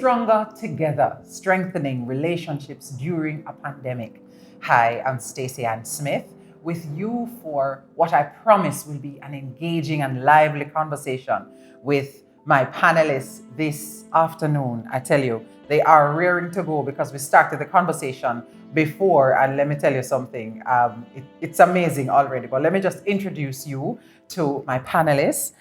Stronger Together, Strengthening Relationships During a Pandemic. Hi, I'm Stacey Ann Smith with you for what I promise will be an engaging and lively conversation with my panelists this afternoon. I tell you, they are raring to go because we started the conversation before, and let me tell you something, it's amazing already, but let me just introduce you to my panelists.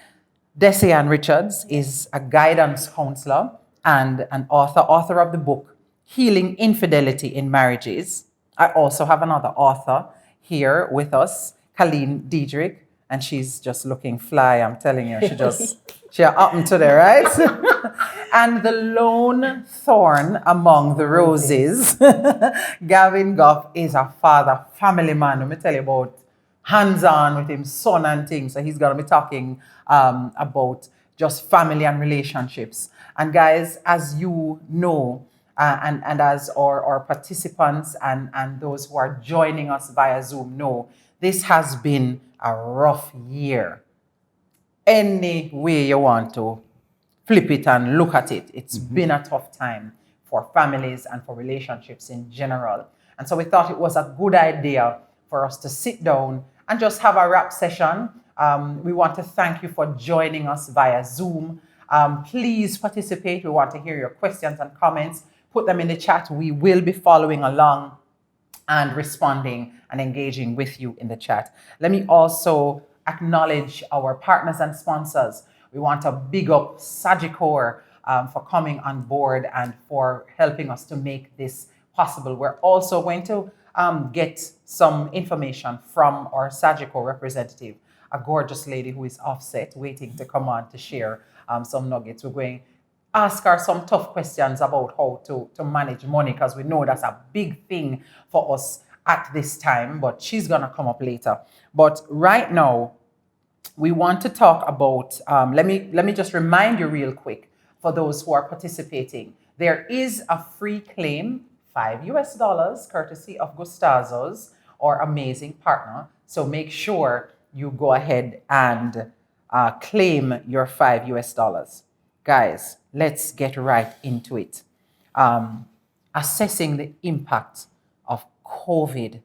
Desi Ann Richards is a guidance counselor and an author of the book, Healing Infidelity in Marriages. I also have another author here with us, Colleen Diedrich, and she's just looking fly, I'm telling you. She happened to there, right? And the lone thorn among the roses, Gavin Goff is a father, family man. Let me tell you about hands-on with his son and things. So he's going to be talking about just family and relationships. And guys, as you know, and as our participants and those who are joining us via Zoom know, this has been a rough year. Any way you want to flip it and look at it, it's been a tough time for families and for relationships in general. And so we thought it was a good idea for us to sit down and just have a wrap session. We want to thank you for joining us via Zoom. Please participate. We want to hear your questions and comments. Put them in the chat. We will be following along and responding and engaging with you in the chat. Let me also acknowledge our partners and sponsors. We want to big up Sagicor for coming on board and for helping us to make this possible. We're also going to get some information from our Sagicor representative, a gorgeous lady who is offset, waiting to come on to share some nuggets. We're going to ask her some tough questions about how to manage money, because we know that's a big thing for us at this time, but she's going to come up later. But right now, we want to talk about, let me just remind you real quick, for those who are participating, there is a free claim, $5 courtesy of Gustazos, our amazing partner. So make sure you go ahead and claim your $5. Guys, let's get right into it. Assessing the impact of COVID.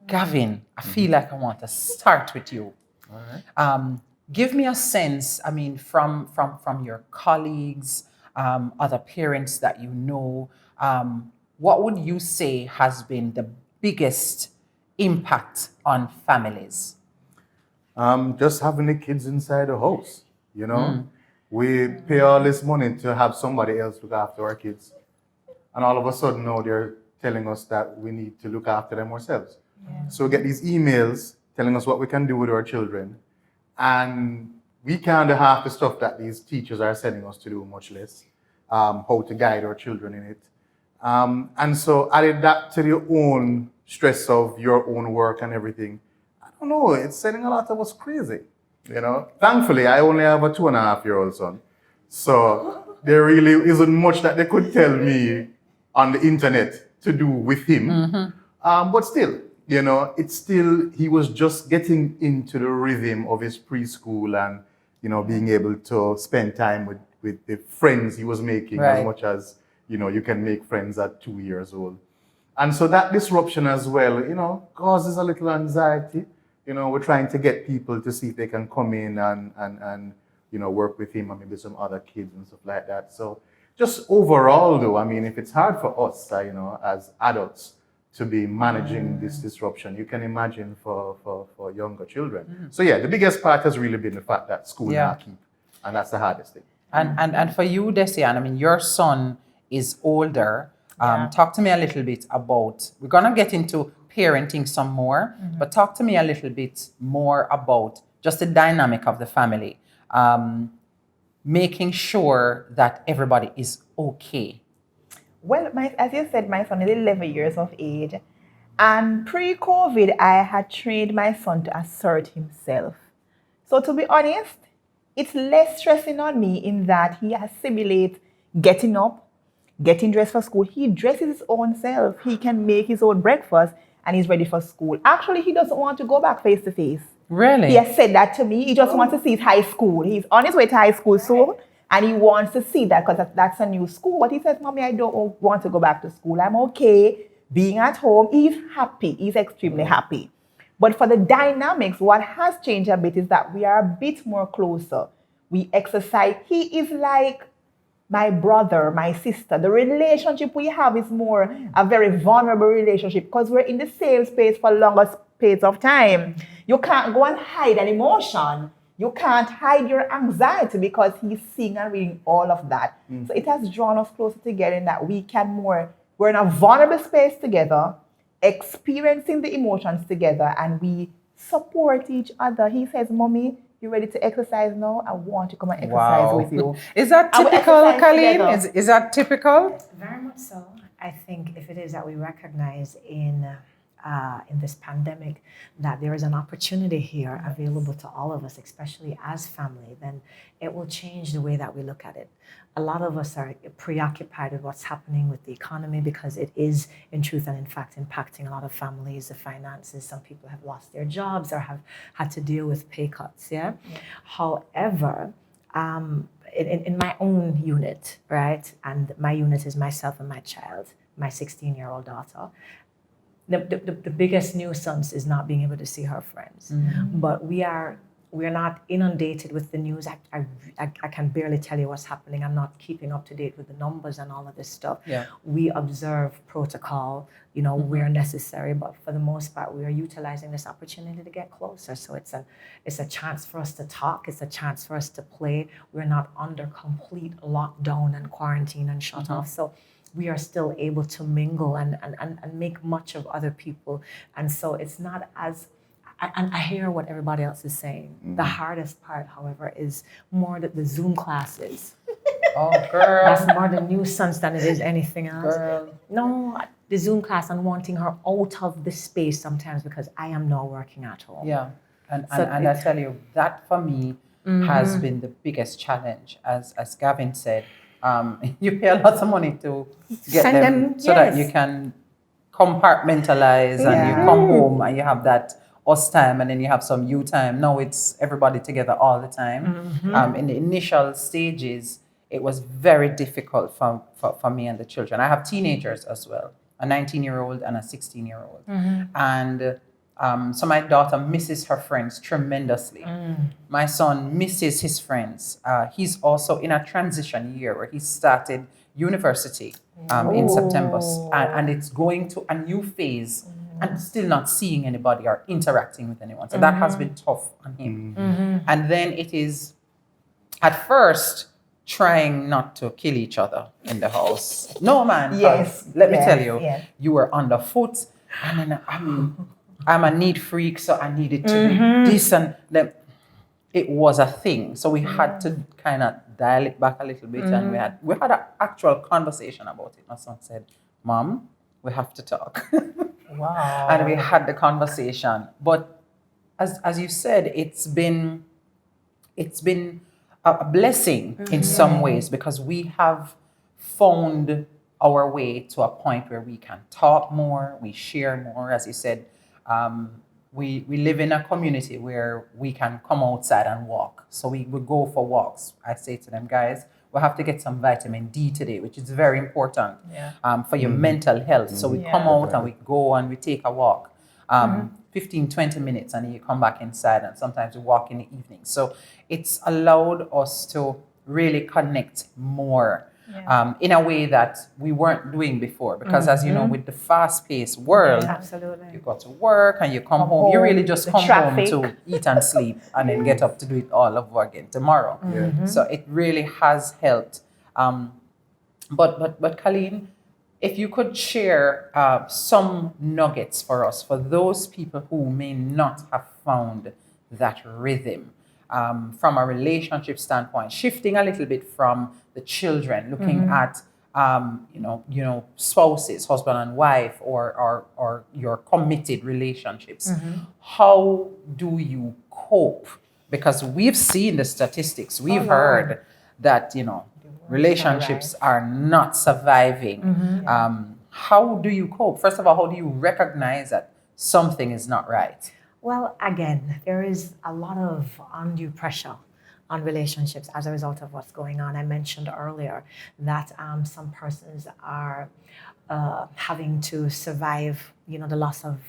Gavin, I feel like I want to start with you. All right. Give me a sense, I mean, from your colleagues, other parents that you know, what would you say has been the biggest impact on families? Just having the kids inside the house, you know. We pay all this money to have somebody else look after our kids. And all of a sudden now they're telling us that we need to look after them ourselves. Yeah. So we get these emails telling us what we can do with our children. And we can't do half the stuff that these teachers are sending us to do, much less how to guide our children in it. And so added that to your own stress of your own work and everything, I don't know, it's sending a lot of us crazy, you know. Thankfully, I only have a 2.5-year-old son. So there really isn't much that they could tell me on the internet to do with him. But still, you know, he was just getting into the rhythm of his preschool and, you know, being able to spend time with the friends he was making, right, as much as, you know, you can make friends at 2 years old. And so that disruption as well, you know, causes a little anxiety. You know, we're trying to get people to see if they can come in and you know, work with him and maybe some other kids and stuff like that. So just overall though, I mean, if it's hard for us, you know, as adults to be managing this disruption, you can imagine for younger children. So yeah, the biggest part has really been the fact that school not keep, and that's the hardest thing. And for you, Desi Ann, I mean, your son is older. Talk to me a little bit about, we're going to get into parenting some more, but talk to me a little bit more about just the dynamic of the family, making sure that everybody is okay. Well, as you said, my son is 11 years of age, and pre-COVID, I had trained my son to assert himself. So to be honest, it's less stressing on me in that he assimilates getting up, getting dressed for school. He dresses his own self. He can make his own breakfast and he's ready for school. Actually, he doesn't want to go back face to face. Really? He has said that to me. He just wants to see his high school. He's on his way to high school soon. And he wants to see that because that's a new school. But he says, Mommy, I don't want to go back to school. I'm okay being at home. He's happy. He's extremely happy. But for the dynamics, what has changed a bit is that we are a bit more closer. We exercise. He is like my brother, my sister. The relationship we have is more a very vulnerable relationship because we're in the same space for longer periods of time. You can't go and hide an emotion. You can't hide your anxiety because he's seeing and reading all of that. So it has drawn us closer together in that we're in a vulnerable space together, experiencing the emotions together, and we support each other. He says, Mommy, you ready to exercise now? I want to come and exercise with you. Is that And we typical, exercise Colleen? together. Is that typical? Very much so. I think if it is that we recognize in this pandemic that there is an opportunity here available to all of us, especially as family, then it will change the way that we look at it. A lot of us are preoccupied with what's happening with the economy because it is, in truth and in fact, impacting a lot of families, the finances. Some people have lost their jobs or have had to deal with pay cuts. However, in my own unit, right, and my unit is myself and my child, my 16-year-old daughter. The biggest nuisance is not being able to see her friends. But we're not inundated with the news. I can barely tell you what's happening. I'm not keeping up to date with the numbers and all of this stuff. We observe protocol, where necessary, but for the most part, we are utilizing this opportunity to get closer. So it's a chance for us to talk. It's a chance for us to play. We're not under complete lockdown and quarantine and shut off. So we are still able to mingle and make much of other people. And so it's not as, and I hear what everybody else is saying. The hardest part, however, is more that the Zoom classes. Oh, girl. That's more the nuisance than it is anything else. Girl. No, the Zoom class and wanting her out of the space sometimes because I am now working at home. Yeah. And I tell you, that for me has been the biggest challenge. As Gavin said, you pay a lot of money to get Send them, so that you can compartmentalize and you come home and you have that us time and then you have some you time. Now it's everybody together all the time. In the initial stages, it was very difficult for me and the children. I have teenagers as well, a 19-year-old and a 16-year-old. And so my daughter misses her friends tremendously. My son misses his friends. He's also in a transition year where he started university in September. And it's going to a new phase and still not seeing anybody or interacting with anyone. So that has been tough on him. And then it is, at first, trying not to kill each other in the house. No, man. Let me tell you, you were underfoot. And then, I'm a neat freak, so I needed to be this and that. It was a thing. So we had to kind of dial it back a little bit. And we had an actual conversation about it. My son said, Mom, we have to talk. Wow. And we had the conversation. But as you said, it's been a blessing in some ways because we have found our way to a point where we can talk more, we share more. As you said, we live in a community where we can come outside and walk. So we would go for walks. I say to them, guys, we have to get some vitamin D today, which is very important for your mental health. So we come out and we go and we take a walk. 15, 20 minutes and then you come back inside and sometimes we walk in the evening. So it's allowed us to really connect more in a way that we weren't doing before. Because as you know, with the fast-paced world, you go to work and you come home. You really just come home to eat and sleep and then get up to do it all over again tomorrow. So it really has helped. But Colleen, if you could share some nuggets for us, for those people who may not have found that rhythm from a relationship standpoint, shifting a little bit from the children, looking at spouses, husband and wife, or your committed relationships. How do you cope? Because we've seen the statistics, we've heard that relationships are not surviving. How do you cope? First of all, how do you recognize that something is not right? Well, again, there is a lot of undue pressure on relationships as a result of what's going on. I mentioned earlier that some persons are having to survive, the loss of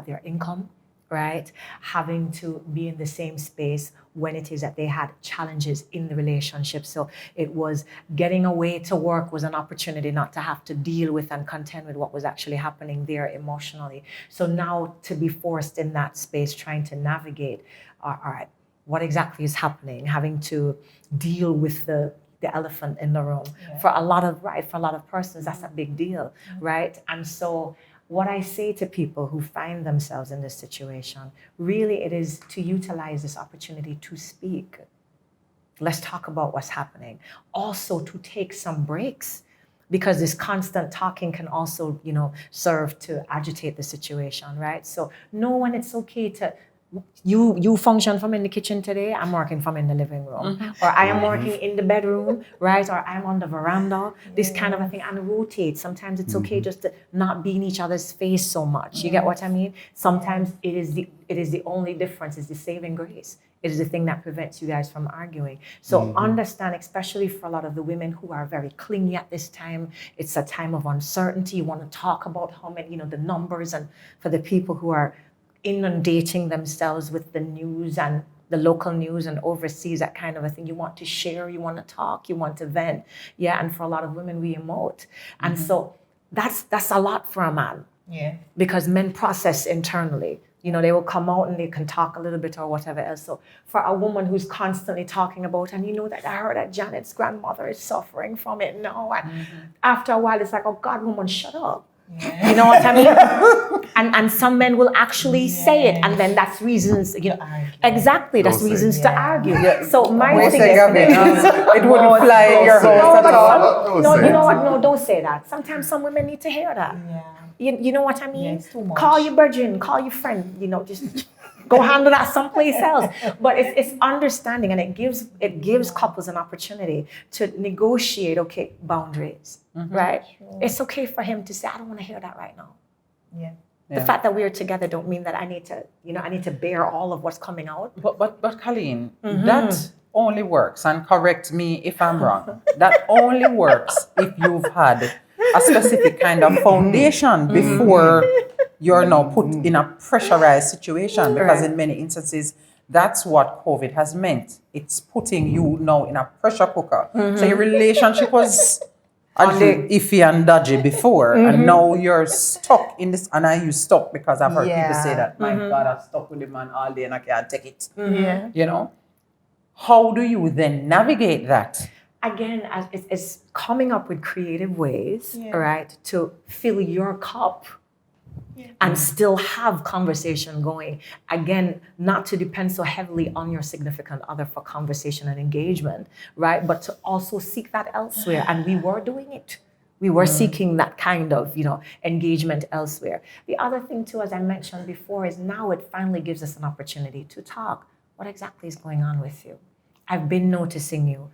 their income, right? Having to be in the same space when it is that they had challenges in the relationship. So it was getting away to work was an opportunity not to have to deal with and contend with what was actually happening there emotionally. So now to be forced in that space, trying to navigate, all right, what exactly is happening, having to deal with the elephant in the room. For a lot of persons, that's a big deal, right? And so what I say to people who find themselves in this situation, really it is to utilize this opportunity to speak. Let's talk about what's happening. Also to take some breaks, because this constant talking can also, serve to agitate the situation, right? So know when it's okay to you function from in the kitchen today, I'm working from in the living room. Or I am working in the bedroom, right? Or I'm on the veranda, this kind of a thing, and rotate. Sometimes it's okay just to not be in each other's face so much. You get what I mean? Sometimes it is the only difference, is the saving grace. It is the thing that prevents you guys from arguing. So understand, especially for a lot of the women who are very clingy at this time, it's a time of uncertainty. You want to talk about how many, the numbers, and for the people who are inundating themselves with the news and the local news and overseas, that kind of a thing. You want to share, you want to talk, you want to vent. Yeah, and for a lot of women, we emote. And so that's a lot for a man. Yeah. Because men process internally. They will come out and they can talk a little bit or whatever else. So for a woman who's constantly talking about, and that I heard that Janet's grandmother is suffering from it now. And after a while, it's like, oh God, woman, shut up. Yeah. You know what I mean? and some men will actually say it, and then that's reasons, exactly, that's reasons to argue. So my thing is, it wouldn't fly in your house at all. No, you know what? No, don't say that. Sometimes some women need to hear that. Yeah. You know what I mean? Yeah, it's too much. Call your virgin, call your friend, just go handle that someplace else. But it's understanding, and it gives couples an opportunity to negotiate, boundaries, right? Sure. It's okay for him to say, I don't want to hear that right now. Yeah. The fact that we are together don't mean that I need to bear all of what's coming out. But Colleen, that only works, and correct me if I'm wrong, that only works if you've had a specific kind of foundation before you're now put in a pressurized situation, because in many instances, that's what COVID has meant. It's putting you now in a pressure cooker. So your relationship was iffy and dodgy before, and now you're stuck in this. And I use stuck because I've heard people say that, my God, I'm stuck with the man all day and I can't take it. Yeah. How do you then navigate that? Again, it's coming up with creative ways, right, to fill your cup and still have conversation going. Again, not to depend so heavily on your significant other for conversation and engagement, right? But to also seek that elsewhere. And we were doing it. We were seeking that kind of, engagement elsewhere. The other thing too, as I mentioned before, is now it finally gives us an opportunity to talk. What exactly is going on with you? I've been noticing you.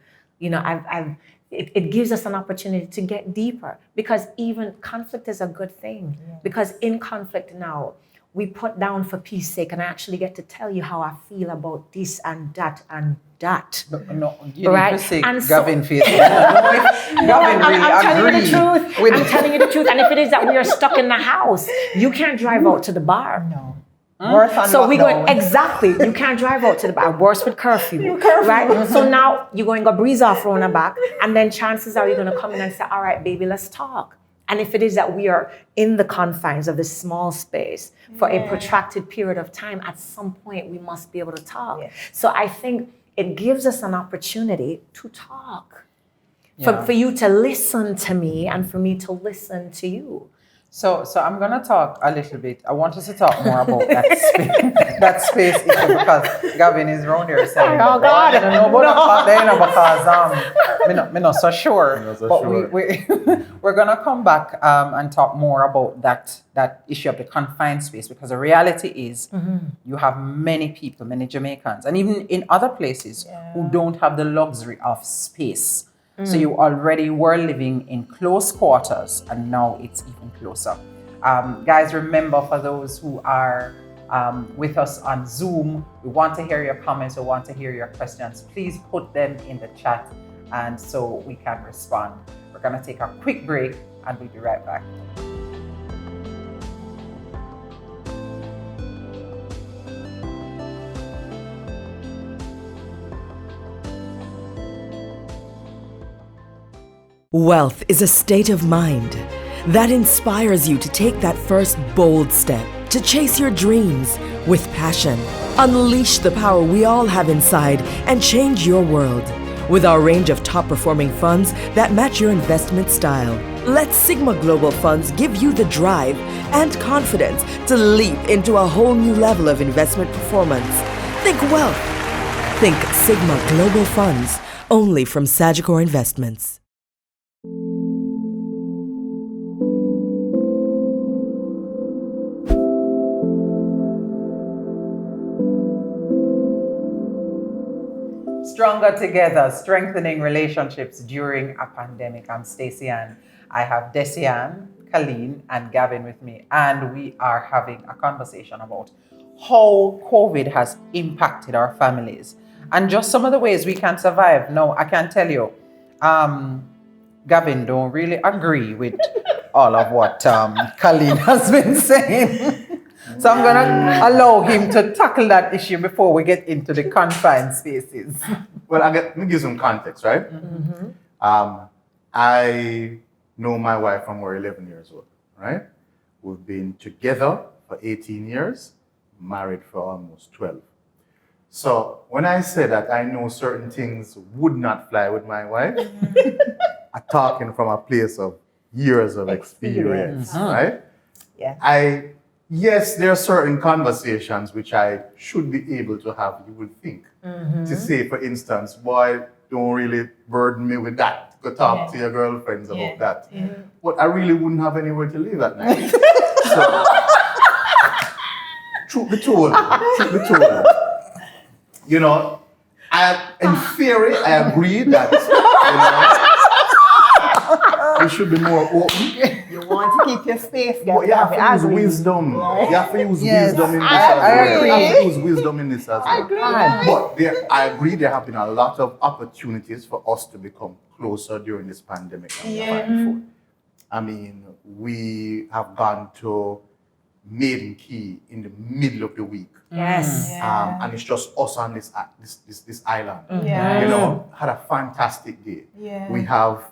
It gives us an opportunity to get deeper, because even conflict is a good thing. Because in conflict now, we put down for peace sake, and I actually get to tell you how I feel about this and that and that. No, you right? need to say And Gavin face. Gavin really I'm telling you the agree. truth. I'm telling you the truth. And if it is that we are stuck in the house, you can't drive out to the bar. No. Worse on So we lockdown. go, exactly, you can't drive out to the bar, worse with curfew, right? So now you're going to breeze off on the back, and then chances are you're going to come in and say, all right, baby, let's talk. And if it is that we are in the confines of this small space for a protracted period of time, at some point we must be able to talk. So I think it gives us an opportunity to talk, for you to listen to me and for me to listen to you. So I'm gonna talk a little bit. I want us to talk more about that space issue, because Gavin is around here saying, Oh God, I don't know about that, because I'm not so sure. But we're gonna come back and talk more about that issue of the confined space, because the reality is you have many people, many Jamaicans, and even in other places who don't have the luxury of space. So you already were living in close quarters, and now it's even closer. Guys, remember, for those who are with us on Zoom. We want to hear your comments. We want to hear your questions. Please put them in the chat and so we can respond. We're going to take a quick break and we'll be right back. Wealth is a state of mind that inspires you to take that first bold step, to chase your dreams with passion. Unleash the power we all have inside and change your world with our range of top-performing funds that match your investment style. Let Sigma Global Funds give you the drive and confidence to leap into a whole new level of investment performance. Think wealth. Think Sigma Global Funds, only from Sagicor Investments. Stronger Together, Strengthening Relationships During a Pandemic. I'm Stacey Ann. I have Desian, Colleen, and Gavin with me, and we are having a conversation about how COVID has impacted our families and just some of the ways we can survive. Now, I can tell you, Gavin don't really agree with all of what Colleen has been saying. So I'm going to allow him to tackle that issue before we get into the confined spaces. Well, let me give some context, right? Mm-hmm. I know my wife from we're 11 years old, right? We've been together for 18 years, married for almost 12. So when I say that I know certain things would not fly with my wife, I'm talking from a place of years of experience, right? Yeah. Yes, there are certain conversations which I should be able to have, you would think. To say, for instance, boy, don't really burden me with that. Go talk to your girlfriends about that. Yeah. But I really wouldn't have anywhere to live at night. So, truth be told, you know, in theory, I agree that, we should be more open. You want to keep your space, but you have to use wisdom. You have to use wisdom in this as well. You have to use wisdom in this as well. I agree. But I agree there have been a lot of opportunities for us to become closer during this pandemic than we have before. I mean, we have gone to Maiden Key in the middle of the week. Yes. And it's just us on this island. Yeah. You know, had a fantastic day. Yeah. We have,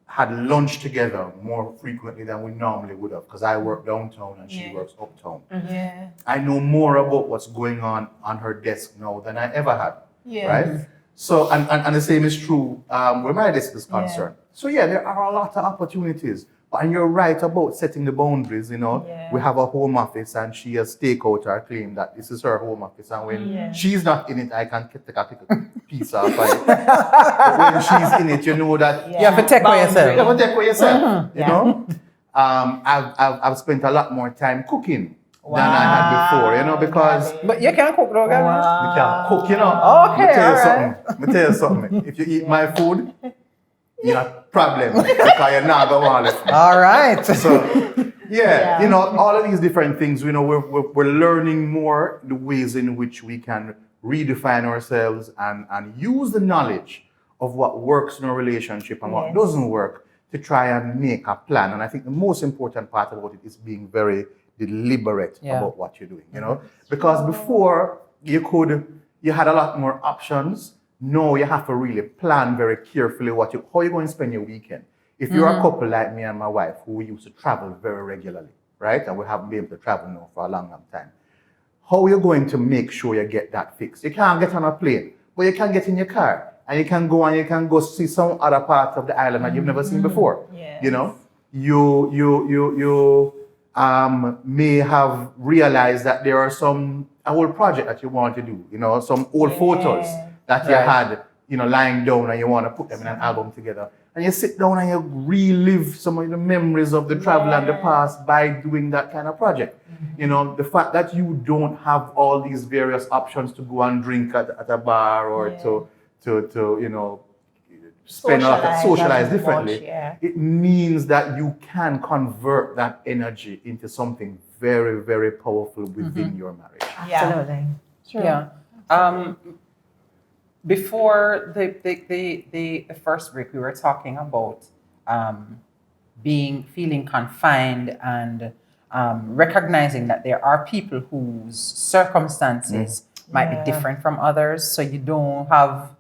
had lunch together more frequently than we normally would have, because I work downtown and she works uptown. Yeah. I know more about what's going on her desk now than I ever had. Yeah. Right? So, and the same is true where my desk is concerned. So there are a lot of opportunities. And you're right about setting the boundaries, We have a home office and she has staked her claim that this is her home office. And when she's not in it, I can take a piece off it. But when she's in it, you know that you have to take for yourself. You have to take for yourself, you know? I've spent a lot more time cooking than I had before, because... But you can cook, though, Gavin. You can cook, Okay, Let me tell you something. If you eat my food, you have problem because you're not going to want it. All right. So, all of these different things, we're learning more the ways in which we can redefine ourselves and use the knowledge of what works in a relationship and what doesn't work to try and make a plan. And I think the most important part about it is being very deliberate about what you're doing, Because before you had a lot more options. No, you have to really plan very carefully how you're going to spend your weekend. If you're a couple like me and my wife who used to travel very regularly, right? And we haven't been able to travel now for a long, long time. How are you going to make sure you get that fixed? You can't get on a plane, but you can get in your car and you can go see some other part of the island that you've never seen before. Yes. You may have realized that there are a whole project that you want to do, some old photos that you had, lying down and you want to put them in an album together. And you sit down and you relive some of the memories of the travel and the past by doing that kind of project. The fact that you don't have all these various options to go and drink at a bar or to spend a lot of socialize differently, it means that you can convert that energy into something very, very powerful within your marriage. Absolutely. True. Yeah. Before the first break, we were talking about feeling confined and recognizing that there are people whose circumstances might be different from others. So you don't have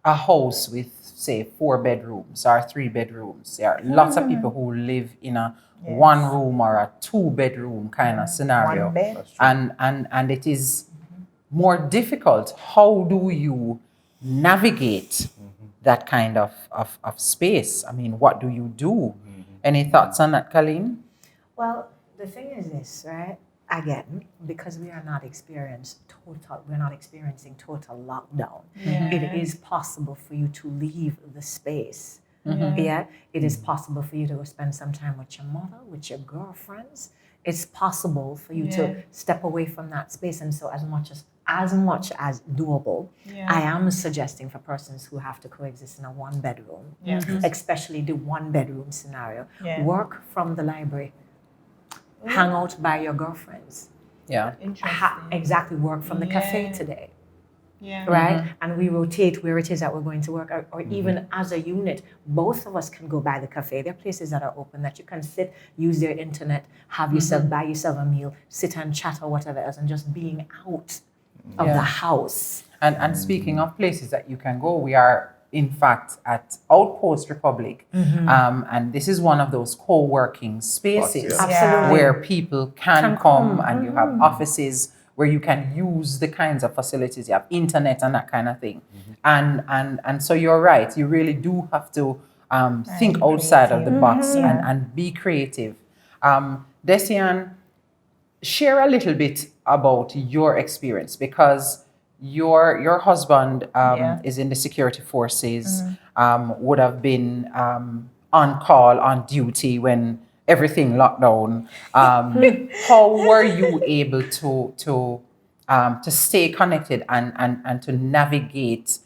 a house with, say, 4 bedrooms or 3 bedrooms. There are lots of people who live in a 1 room or a 2 bedroom kind of scenario. One bed. And it is more difficult. How do you navigate that kind of space? I mean, what do you do? Any thoughts on that, Colleen? Well, the thing is this, right? Again, because we are not we're not experiencing total lockdown. It is possible for you to leave the space. Yeah, it is possible for you to go spend some time with your mother, with your girlfriends. It's possible for you to step away from that space. And so as much as doable, I am suggesting for persons who have to coexist in a 1 bedroom, especially the 1 bedroom scenario, work from the library, hang out by your girlfriends. Yeah. Exactly, work from the cafe today. Yeah. Right? And we rotate where it is that we're going to work, or even as a unit, both of us can go by the cafe. There are places that are open that you can sit, use their internet, have yourself, buy yourself a meal, sit and chat or whatever else, and just being out of the house. And speaking of places that you can go, we are in fact at Outpost Republic, and this is one of those co-working spaces Absolutely. where people can come, and you have offices where you can use the kinds of facilities. You have internet and that kind of thing, and so you're right. You really do have to think outside of the box and be creative. Desian, share a little bit about your experience, because your husband is in the security forces, would have been on call, on duty when everything locked down. How were you able to stay connected and to navigate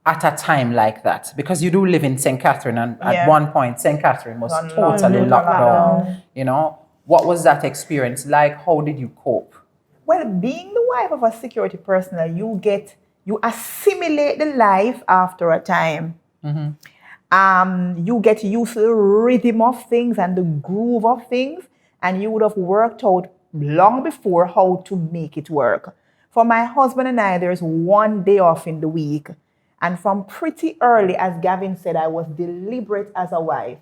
at a time like that? Because you do live in St. Catherine, and at one point St. Catherine was totally locked down. You know, what was that experience like? How did you cope? Well, being the wife of a security personnel, you assimilate the life after a time. You get used to the rhythm of things and the groove of things, and you would have worked out long before how to make it work. For my husband and I, there's 1 day off in the week. And from pretty early, as Gavin said, I was deliberate as a wife.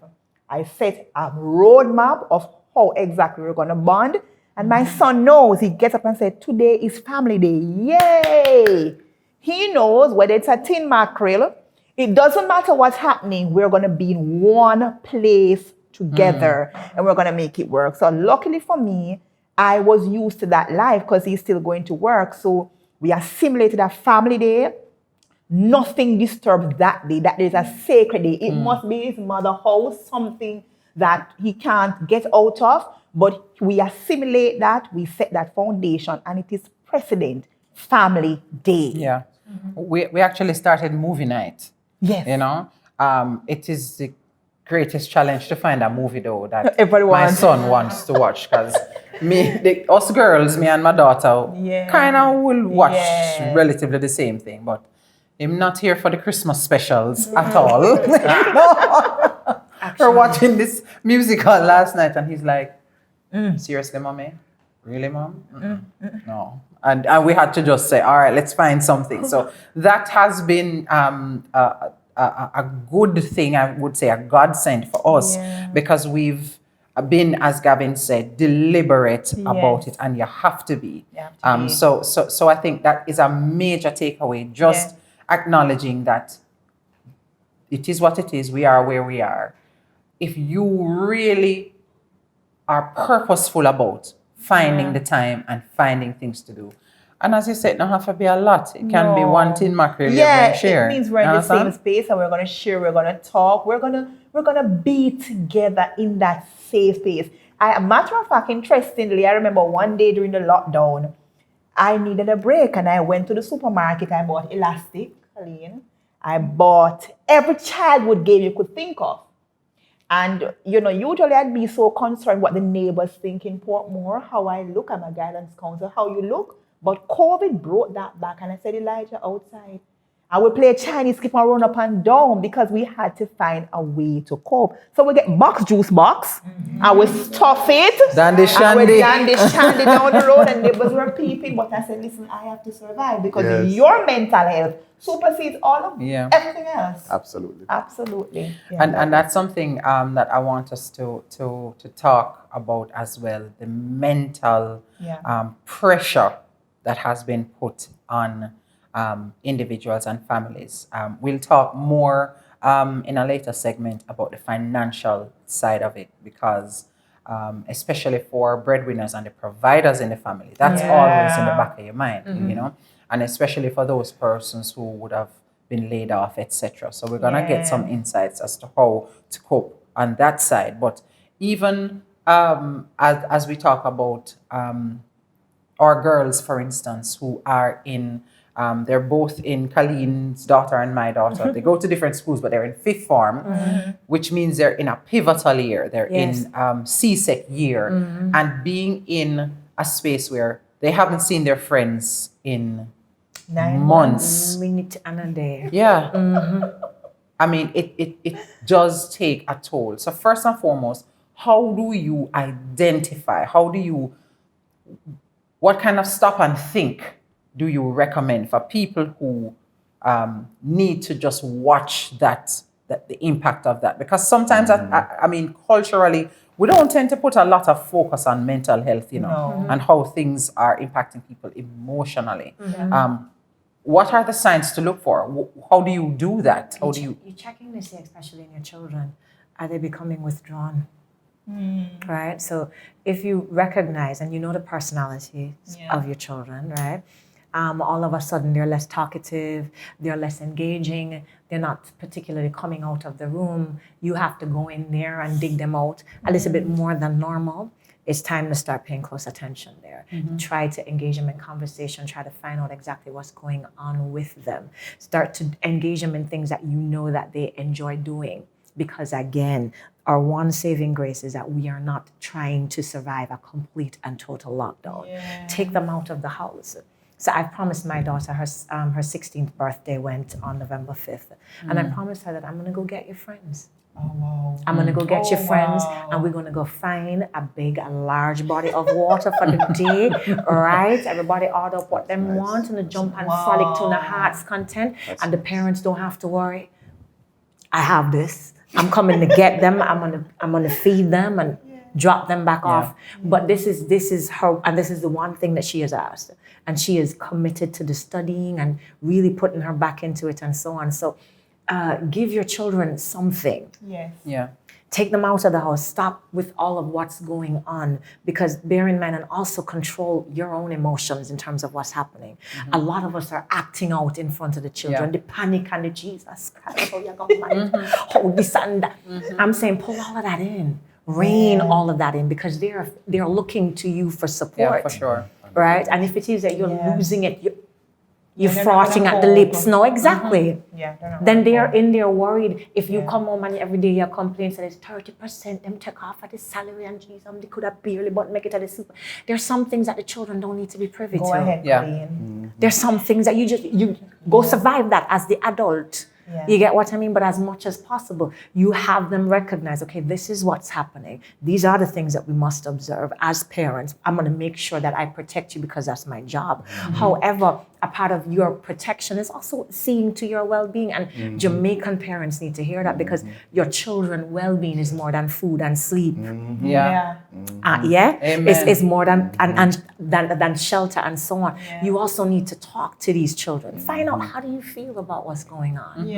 I set a roadmap of how exactly we're going to bond. And my son knows. He gets up and says, today is family day. Yay! He knows whether it's a tin mackerel, it doesn't matter what's happening, we're going to be in one place together and we're going to make it work. So luckily for me, I was used to that life because he's still going to work. So we assimilated a family day. Nothing disturbs that day. That day is a sacred day. It must be his mother's house, something that he can't get out of. But we assimilate that, we set that foundation, and it is precedent, family day. Yeah. We actually started movie night. Yes. You know, it is the greatest challenge to find a movie though that Everyone. my son wants to watch, because us girls, me and my daughter, kind of will watch relatively the same thing, but I'm not here for the Christmas specials at all. We're watching this musical last night, and he's like, seriously, mommy? Really, mom? No. And we had to just say, all right, let's find something. So that has been a good thing, I would say, a godsend for us, because we've been, as Gavin said, deliberate about it, and you have to be. So I think that is a major takeaway, just acknowledging that it is what it is, we are where we are. If you really are purposeful about finding the time and finding things to do. And as you said, it don't have to be a lot. It can be one tin mackerel you're going to share. It means we're in the same space and we're going to share, we're going to talk, we're going to be together in that safe space. Matter of fact, interestingly, I remember one day during the lockdown, I needed a break and I went to the supermarket. I bought elastic, Colleen. I bought every childhood game you could think of. And usually I'd be so concerned what the neighbors think in Portmore, how I look. I'm a guidance counselor, how you look. But COVID brought that back, and I said, Elijah, outside. I would play Chinese, keep on run up and down because we had to find a way to cope. So we get juice box, and we stuff it. Dandy And shandy. we dandy shandy down the road, and neighbors were peeping. But I said, listen, I have to survive because Yes. your mental health supersedes all of everything else. Absolutely. Absolutely. Yeah. And that's something that I want us to talk about as well, the mental pressure that has been put on individuals and families. We'll talk more in a later segment about the financial side of it because especially for breadwinners and the providers in the family, that's always in the back of your mind, and especially for those persons who would have been laid off, etc. So we're gonna get some insights as to how to cope on that side. But even as we talk about our girls, for instance, who are in, they're both in Colleen's daughter and my daughter. They go to different schools, but they're in fifth form, which means they're in a pivotal year. They're in CSEC year, and being in a space where they haven't seen their friends in 9 months. Minute and a day. Yeah. I mean, it does take a toll. So first and foremost, how do you identify? What kind of stop and think do you recommend for people who need to just watch that the impact of that? Because sometimes, I mean, culturally, we don't tend to put a lot of focus on mental health, and how things are impacting people emotionally. What are the signs to look for? How do you do that? How do you? You're checking to see, especially in your children, are they becoming withdrawn? Right? So if you recognize and you know the personalities of your children, right? All of a sudden they're less talkative, they're less engaging, they're not particularly coming out of the room. You have to go in there and dig them out a little bit more than normal. It's time to start paying close attention there. Try to engage them in conversation, try to find out exactly what's going on with them. Start to engage them in things that you know that they enjoy doing. Because again, our one saving grace is that we are not trying to survive a complete and total lockdown. Take them out of the house. So I promised my daughter, her 16th birthday went on November 5th. And I promised her that I'm going to go get your friends. Oh, wow. I'm going to go get your friends and we're going to go find a large body of water for the day, right? Everybody order up what they want and jump and frolic to the heart's content. And the parents don't have to worry. I have this. I'm coming to get them. I'm gonna feed them and drop them back off. But this is her, and this is the one thing that she has asked. And she is committed to the studying and really putting her back into it and so on. So give your children something. Yes. Yeah. Take them out of the house. Stop with all of what's going on, because bear in mind and also control your own emotions in terms of what's happening. A lot of us are acting out in front of the children. The panic and the Jesus Christ, how you gonna manage, how this and that. I'm saying pull all of that in, rein all of that in, because they're looking to you for support. Yeah, for sure. Right? And if it is that you're losing it, you're frothing at the lips. No, exactly. Then they're in there worried. If you come home and every day you complain, so it's 30% them take off at the salary and geez, they could have barely but make it at the super. There's some things that the children don't need to be privy to. Go ahead, Colleen. There's some things that you go survive that as the adult. You get what I mean? But as much as possible, you have them recognize, okay, this is what's happening. These are the things that we must observe as parents. I'm going to make sure that I protect you because that's my job. However, a part of your protection is also seeing to your well-being. And Jamaican parents need to hear that, because your children's well-being is more than food and sleep. It's more than shelter and so on. You also need to talk to these children. Find out, how do you feel about what's going on?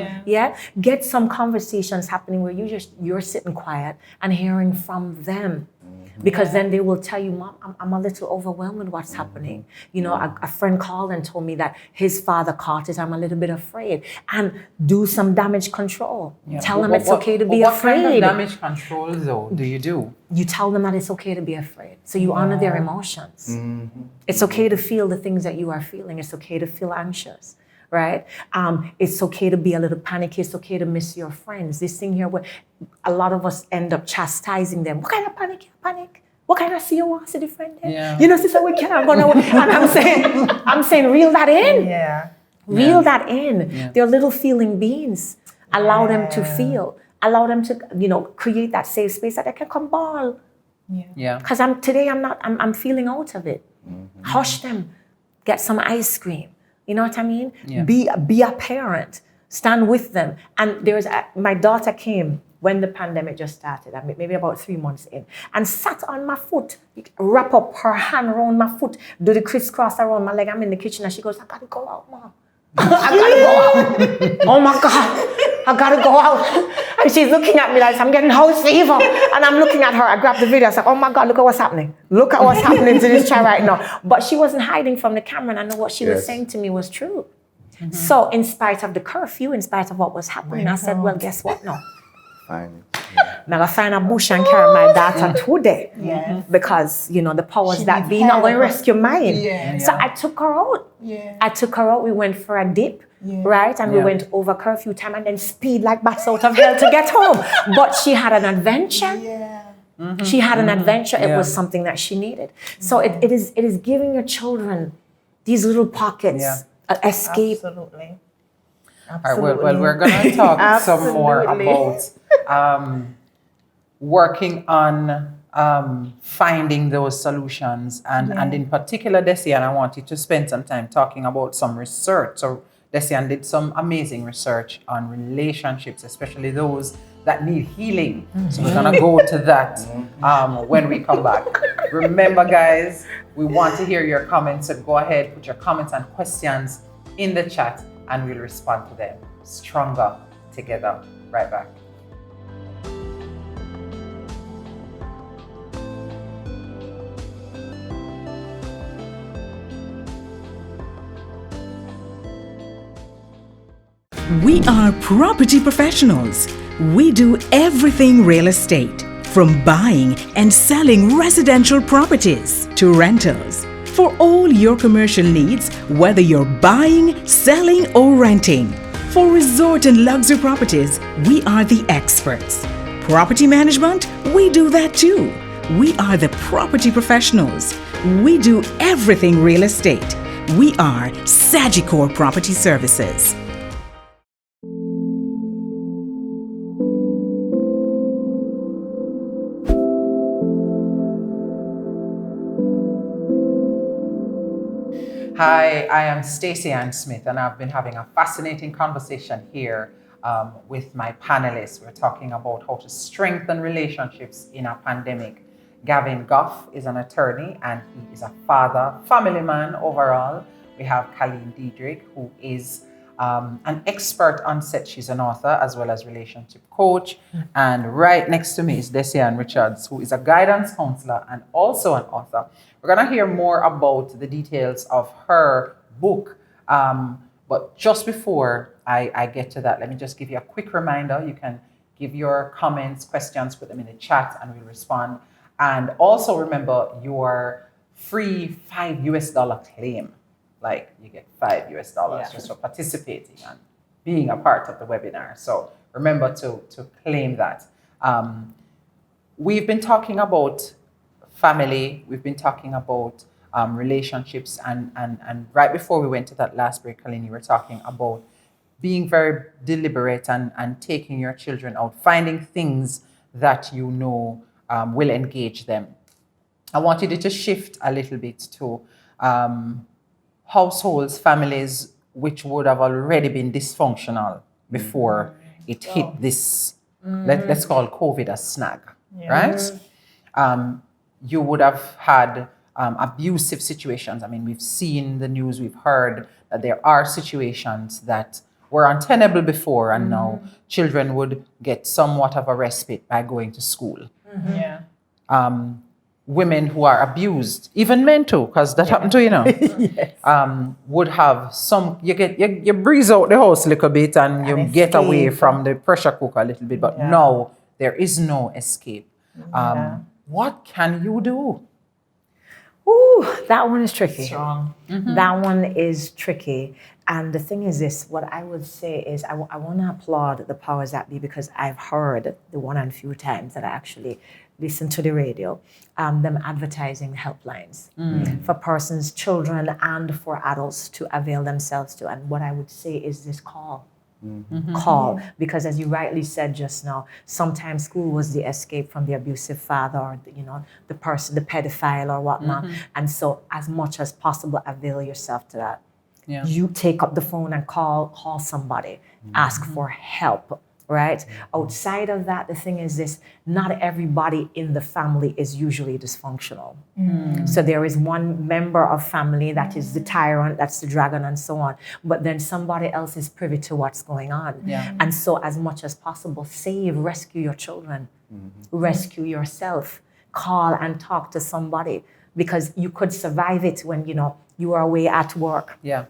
Get some conversations happening where you're sitting quiet and hearing from them. Because then they will tell you, Mom, I'm a little overwhelmed with what's happening. You know, a friend called and told me that his father caught it. I'm a little bit afraid. And do some damage control. Tell them it's okay to be afraid. What kind of damage control, though, do you do? You tell them that it's okay to be afraid. So you honor their emotions. It's okay to feel the things that you are feeling. It's okay to feel anxious. right? It's okay to be a little panicky. It's okay to miss your friends. This thing here where a lot of us end up chastising them. What kind of panic? Panic? What kind of see you want to see the friend there? Yeah. You know, sister, we cannot go nowhere. And I'm saying, reel that in. Yeah. Reel that in. Yeah. They're little feeling beings. Allow them to feel. Allow them to, create that safe space that they can come ball. Yeah. Because I'm feeling out of it. Hush them. Get some ice cream. You know what I mean? Yeah. Be a parent. Stand with them. And my daughter came when the pandemic just started, maybe about 3 months in, and sat on my foot, wrap up her hand around my foot, do the crisscross around my leg. I'm in the kitchen and she goes, I gotta go out, Mom. I gotta go out. Oh my God, I gotta go out. And she's looking at me like, I'm getting house fever. And I'm looking at her. I grabbed the video. I was like, oh my God, look at what's happening. Look at what's happening to this child right now. But she wasn't hiding from the camera, and I know what she was saying to me was true. So in spite of the curfew, in spite of what was happening, I said, well, guess what? No. Fine. I'm going to find a bush and carry my daughter today. Yes. Because, the powers She that needs be not going to help. rescue mine. Yeah. So I took her out. Yeah. I took her out. We went for a dip, right? And we went over curfew time and then speed like bats out of hell to get home. But she had an adventure. Yeah. She had an adventure. It Yeah. was something that she needed. So it is giving your children these little pockets, escape. Absolutely. All right, well, we're going to talk some more Absolutely. about working on finding those solutions. And in particular, Desian, I want you to spend some time talking about some research. So Desian did some amazing research on relationships, especially those that need healing. So we're going to go to that when we come back. Remember, guys, we want to hear your comments. So go ahead, put your comments and questions in the chat, and we'll respond to them. Stronger together. Right back. We are property professionals. We do everything real estate, from buying and selling residential properties to rentals. For all your commercial needs, whether you're buying, selling, or renting. For resort and luxury properties, we are the experts. Property management, we do that too. We are the property professionals. We do everything real estate. We are Sagicor Property Services. Hi, I am Stacey Ann Smith, and I've been having a fascinating conversation here with my panelists. We're talking about how to strengthen relationships in a pandemic. Gavin Goff is an attorney, and he is a father, family man overall. We have Colleen Diedrich, who is an expert on set. She's an author as well as relationship coach. And right next to me is Desian Richards, who is a guidance counselor and also an author. We're going to hear more about the details of her book. But just before I get to that, let me just give you a quick reminder. You can give your comments, questions, put them in the chat, and we'll respond. And also remember your free $5 claim. Like you get $5 just for participating and being a part of the webinar. So remember to claim that. We've been talking about family. We've been talking about relationships. And right before we went to that last break, Colleen, you were talking about being very deliberate and taking your children out, finding things that you know will engage them. I want you to just shift a little bit to households, families, which would have already been dysfunctional before it hit this, let's call COVID a snag, right? You would have had abusive situations. I mean, we've seen the news, we've heard that there are situations that were untenable before, and now children would get somewhat of a respite by going to school. Women who are abused, even men too, because that happened to, would have some, you breeze out the house a little bit and you get away from the pressure cooker a little bit, but now there is no escape. What can you do? Ooh, that one is tricky. Strong. That one is tricky. And the thing is this, what I would say is I want to applaud the powers that be, because I've heard the one and few times that I actually listen to the radio, them advertising helplines for persons, children, and for adults to avail themselves to. And what I would say is this: call, because as you rightly said just now, sometimes school was the escape from the abusive father, or the person, the pedophile or whatnot. And so as much as possible, avail yourself to that. Yeah. You take up the phone and call somebody, ask for help, right? Outside of that, the thing is this: not everybody in the family is usually dysfunctional. So there is one member of family that is the tyrant, that's the dragon, and so on. But then somebody else is privy to what's going on. Yeah. And so as much as possible, rescue your children, rescue yourself, call and talk to somebody, because you could survive it when, you are away at work. Yeah.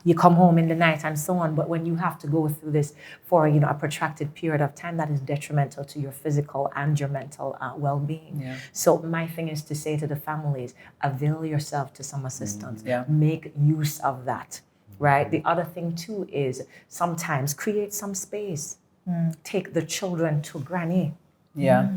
You come home in the night and so on. But when you have to go through this for a protracted period of time, that is detrimental to your physical and your mental well-being. Yeah. So my thing is to say to the families, avail yourself to some assistance. Yeah. Make use of that, right? The other thing too is sometimes create some space. Take the children to granny Yeah.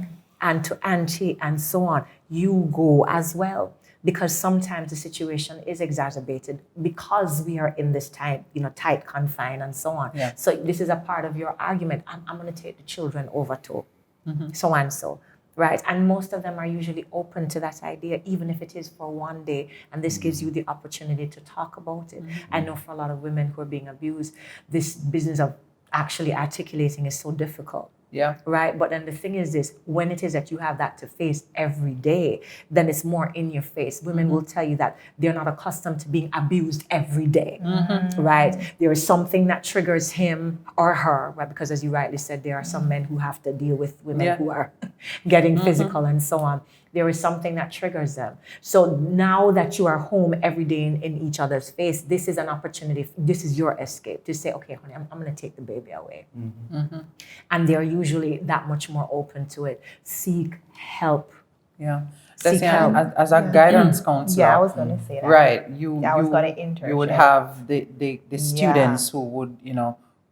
and to auntie and so on. You go as well. Because sometimes the situation is exacerbated because we are in this time, tight confine and so on. Yeah. So this is a part of your argument. I'm going to take the children over to so and so, right? And most of them are usually open to that idea, even if it is for one day. And this gives you the opportunity to talk about it. I know for a lot of women who are being abused, this business of actually articulating is so difficult. Yeah. Right? But then the thing is this: when it is that you have that to face every day, then it's more in your face. Women will tell you that they're not accustomed to being abused every day. Right? There is something that triggers him or her, right? Because as you rightly said, there are some men who have to deal with women who are getting physical and so on. There is something that triggers them. So now that you are home every day in each other's face, this is an opportunity. This is your escape to say, okay, honey, I'm going to take the baby away. And they're usually that much more open to it. Seek help. Yeah. Seek help. As a guidance counselor. Yeah, I was going to say that. Right. I was going to interject. You would have the students who would,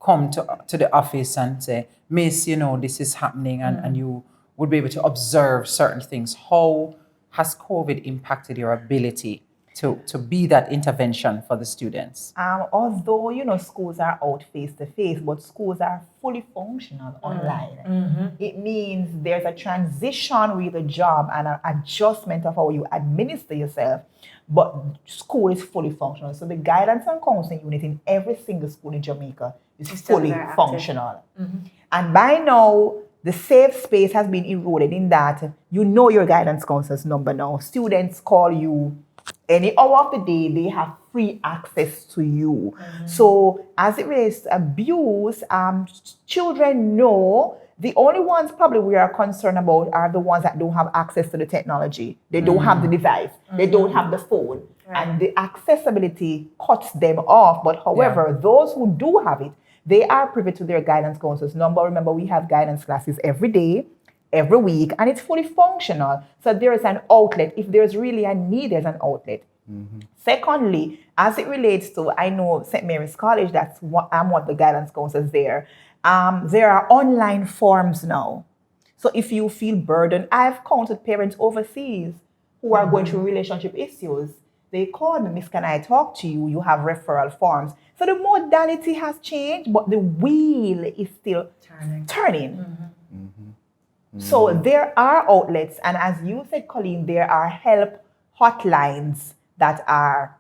come to the office and say, Miss, this is happening, and you would be able to observe certain things. How has COVID impacted your ability to be that intervention for the students? Although, schools are out face-to-face, but schools are fully functional online. It means there's a transition with the job and an adjustment of how you administer yourself, but school is fully functional. So the guidance and counseling unit in every single school in Jamaica is fully functional. And by now, the safe space has been eroded in that your guidance counselor's number now. Students call you any hour of the day, they have free access to you. So as it relates to abuse, children know the only ones probably we are concerned about are the ones that don't have access to the technology. They don't have the device. They don't have the phone. And the accessibility cuts them off. But however, those who do have it, they are privy to their guidance counselor's number. Remember, we have guidance classes every day, every week, and it's fully functional. So there is an outlet. If there's really a need, there's an outlet. Secondly, as it relates to, I know St. Mary's College, I'm one of the guidance counselors there. There are online forms now. So if you feel burdened, I've counted parents overseas who are going through relationship issues. They call me, Miss, can I talk to you? You have referral forms. So the modality has changed, but the wheel is still turning. So there are outlets, and as you said, Colleen, there are help hotlines that are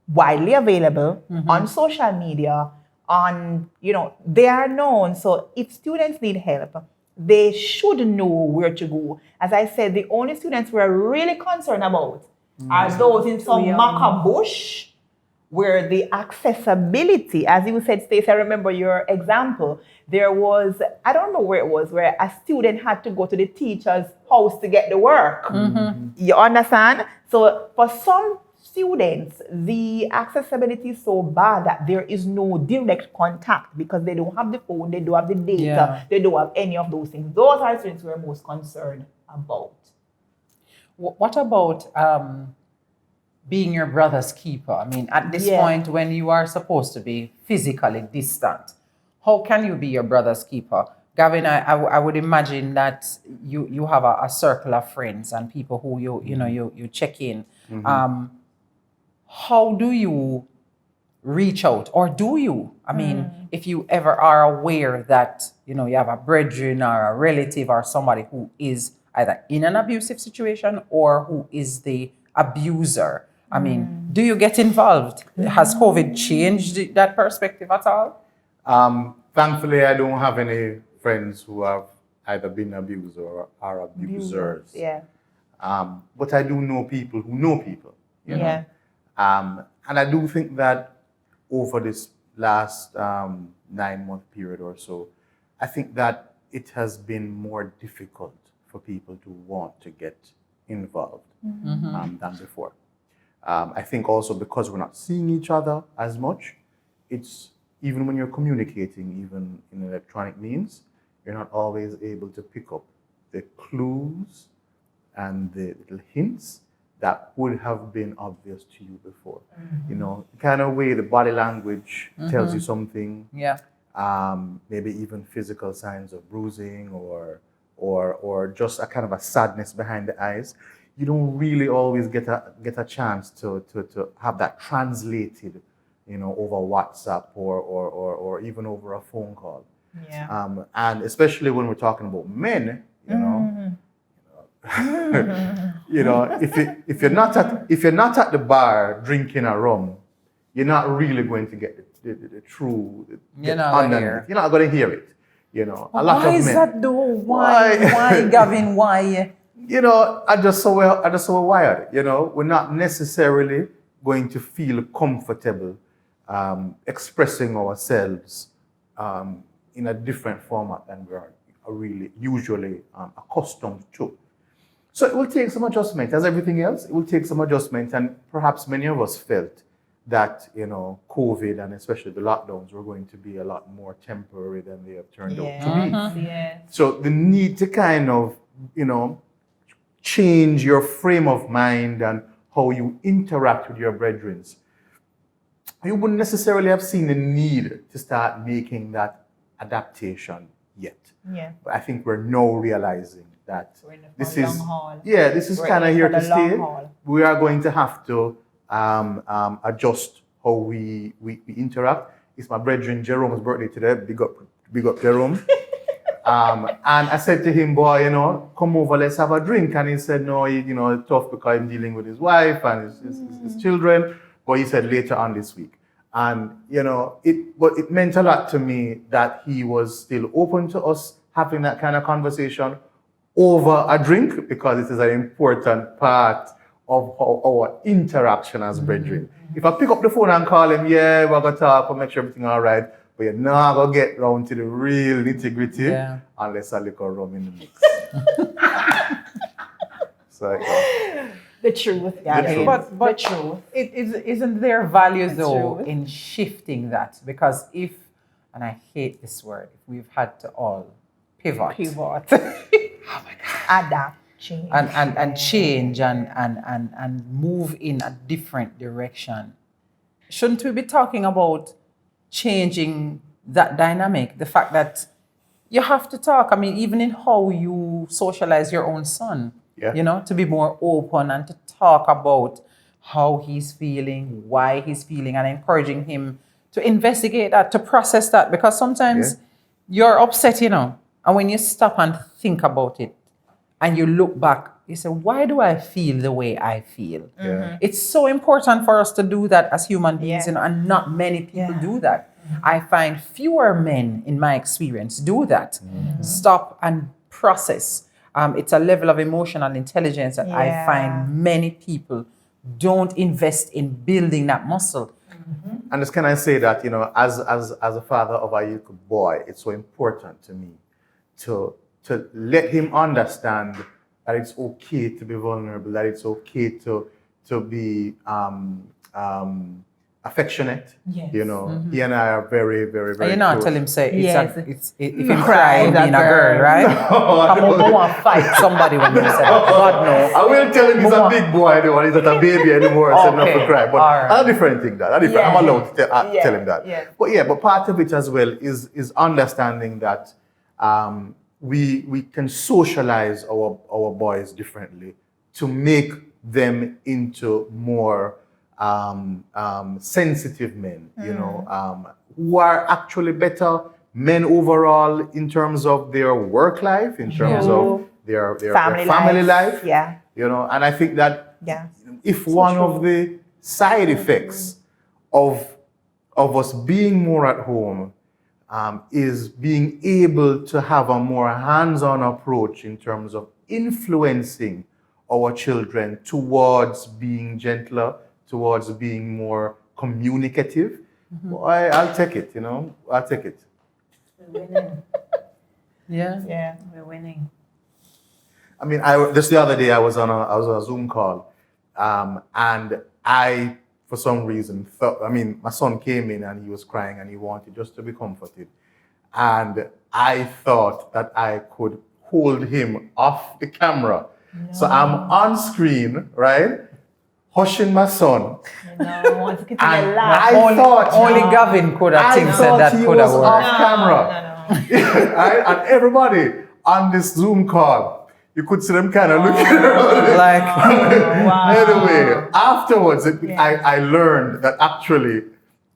widely available on social media, they are known. So if students need help, they should know where to go. As I said, the only students we're really concerned about are those in some maca bush where the accessibility, as you said, Stacey, I remember your example. There was, I don't know where it was, where a student had to go to the teacher's house to get the work. You understand? So for some students, the accessibility is so bad that there is no direct contact because they don't have the phone, they don't have the data, they don't have any of those things. Those are students we're most concerned about. What about being your brother's keeper? I mean, at this Yeah. point when you are supposed to be physically distant, how can you be your brother's keeper? Gavin, I would imagine that you have a circle of friends and people who you check in. How do you reach out, or do you? I mean, if you ever are aware that you have a brethren or a relative or somebody who is either in an abusive situation or who is the abuser. I mean, do you get involved? Has COVID changed that perspective at all? Thankfully, I don't have any friends who have either been abused or are abusers. Yeah. But I do know people who know people. You know? Yeah. And I do think that over this last 9-month period or so, I think that it has been more difficult for people to want to get involved than before. I think also because we're not seeing each other as much, it's even when you're communicating, even in electronic means, you're not always able to pick up the clues and the little hints that would have been obvious to you before. You know, the kind of way the body language tells you something. Yeah. Maybe even physical signs of bruising or just a kind of a sadness behind the eyes. You don't really always get a chance to have that translated, over WhatsApp or even over a phone call. Yeah. And especially when we're talking about men, if you're not at the bar drinking a rum, you're not really going to get the true. You're not gonna hear. You're not going to hear it. A lot Why of is men. that though? Why, Gavin? Why? I just so we're wired. We're not necessarily going to feel comfortable expressing ourselves in a different format than we are really usually accustomed to. So it will take some adjustment, as everything else. It will take some adjustment, and perhaps many of us felt that COVID and especially the lockdowns were going to be a lot more temporary than they have turned out to be. Yeah. So the need to kind of change your frame of mind and how you interact with your brethren. You wouldn't necessarily have seen the need to start making that adaptation yet. Yeah. But I think we're now realizing that We're in the this long is haul. this is We're kind of in here for to the long stay. haul. We are going to have to adjust how we interact. It's my brethren Jerome's birthday today. Big up Jerome. And I said to him, boy, come over, let's have a drink. And he said, no, it's tough because I'm dealing with his wife and his children. But he said later on this week. And, it meant a lot to me that he was still open to us having that kind of conversation over a drink, because it is an important part of our interaction as brethren. If I pick up the phone and call him, we're going to talk and make sure everything all right, but you're not going to get round to the real nitty-gritty unless a little rum in the mix. So, The truth. The truth. But The truth. isn't there value though truth. in shifting that? Because if, and I hate this word, if we've had to all pivot. Adapt. Change. And change and move in a different direction. Shouldn't we be talking about changing that dynamic? The fact that you have to talk. I mean, even in how you socialize your own son, to be more open and to talk about how he's feeling, why he's feeling, and encouraging him to investigate that, to process that. Because sometimes you're upset, and when you stop and think about it, and you look back, you say, why do I feel the way I feel? It's so important for us to do that as human beings, and not many people do that. I find fewer men, in my experience, do that. Stop and process. It's a level of emotional intelligence that I find many people don't invest in building that muscle. and just can I say that, as a father of a young boy, it's so important to me to let him understand that it's okay to be vulnerable, that it's okay to be affectionate. Yes. You know, he and I are very, very, very You know, close. tell him say Yes. if he cry, he being a girl, right? Come on, go and fight somebody when you say that. God no. I will tell him he's a big boy though, and he's not a baby anymore, so not to Okay, cry. But all right. a different thing that. I'm allowed to tell him that. Yeah. But part of it as well is understanding that we can socialize our boys differently to make them into more sensitive men, you know, who are actually better men overall in terms of their work life, in terms of their family life. Yeah. You know, and I think that Yeah. if one of the side effects of us being more at home is being able to have a more hands-on approach in terms of influencing our children towards being gentler, towards being more communicative, I'll take it, you know, I'll take it. We're winning. Yeah. Yeah. We're winning. I mean, just the other day I was on a Zoom call, and I, for some reason, thought, I mean, my son came in and he was crying and he wanted just to be comforted, and I thought that I could hold him off the camera. So I'm on screen, right, hushing my son. I want to get to And laugh. I thought Only Gavin could have think said that he could was have off worked. camera. Right? And everybody on this Zoom call, you could see them kind of looking around. Like Anyway, afterwards, I learned that actually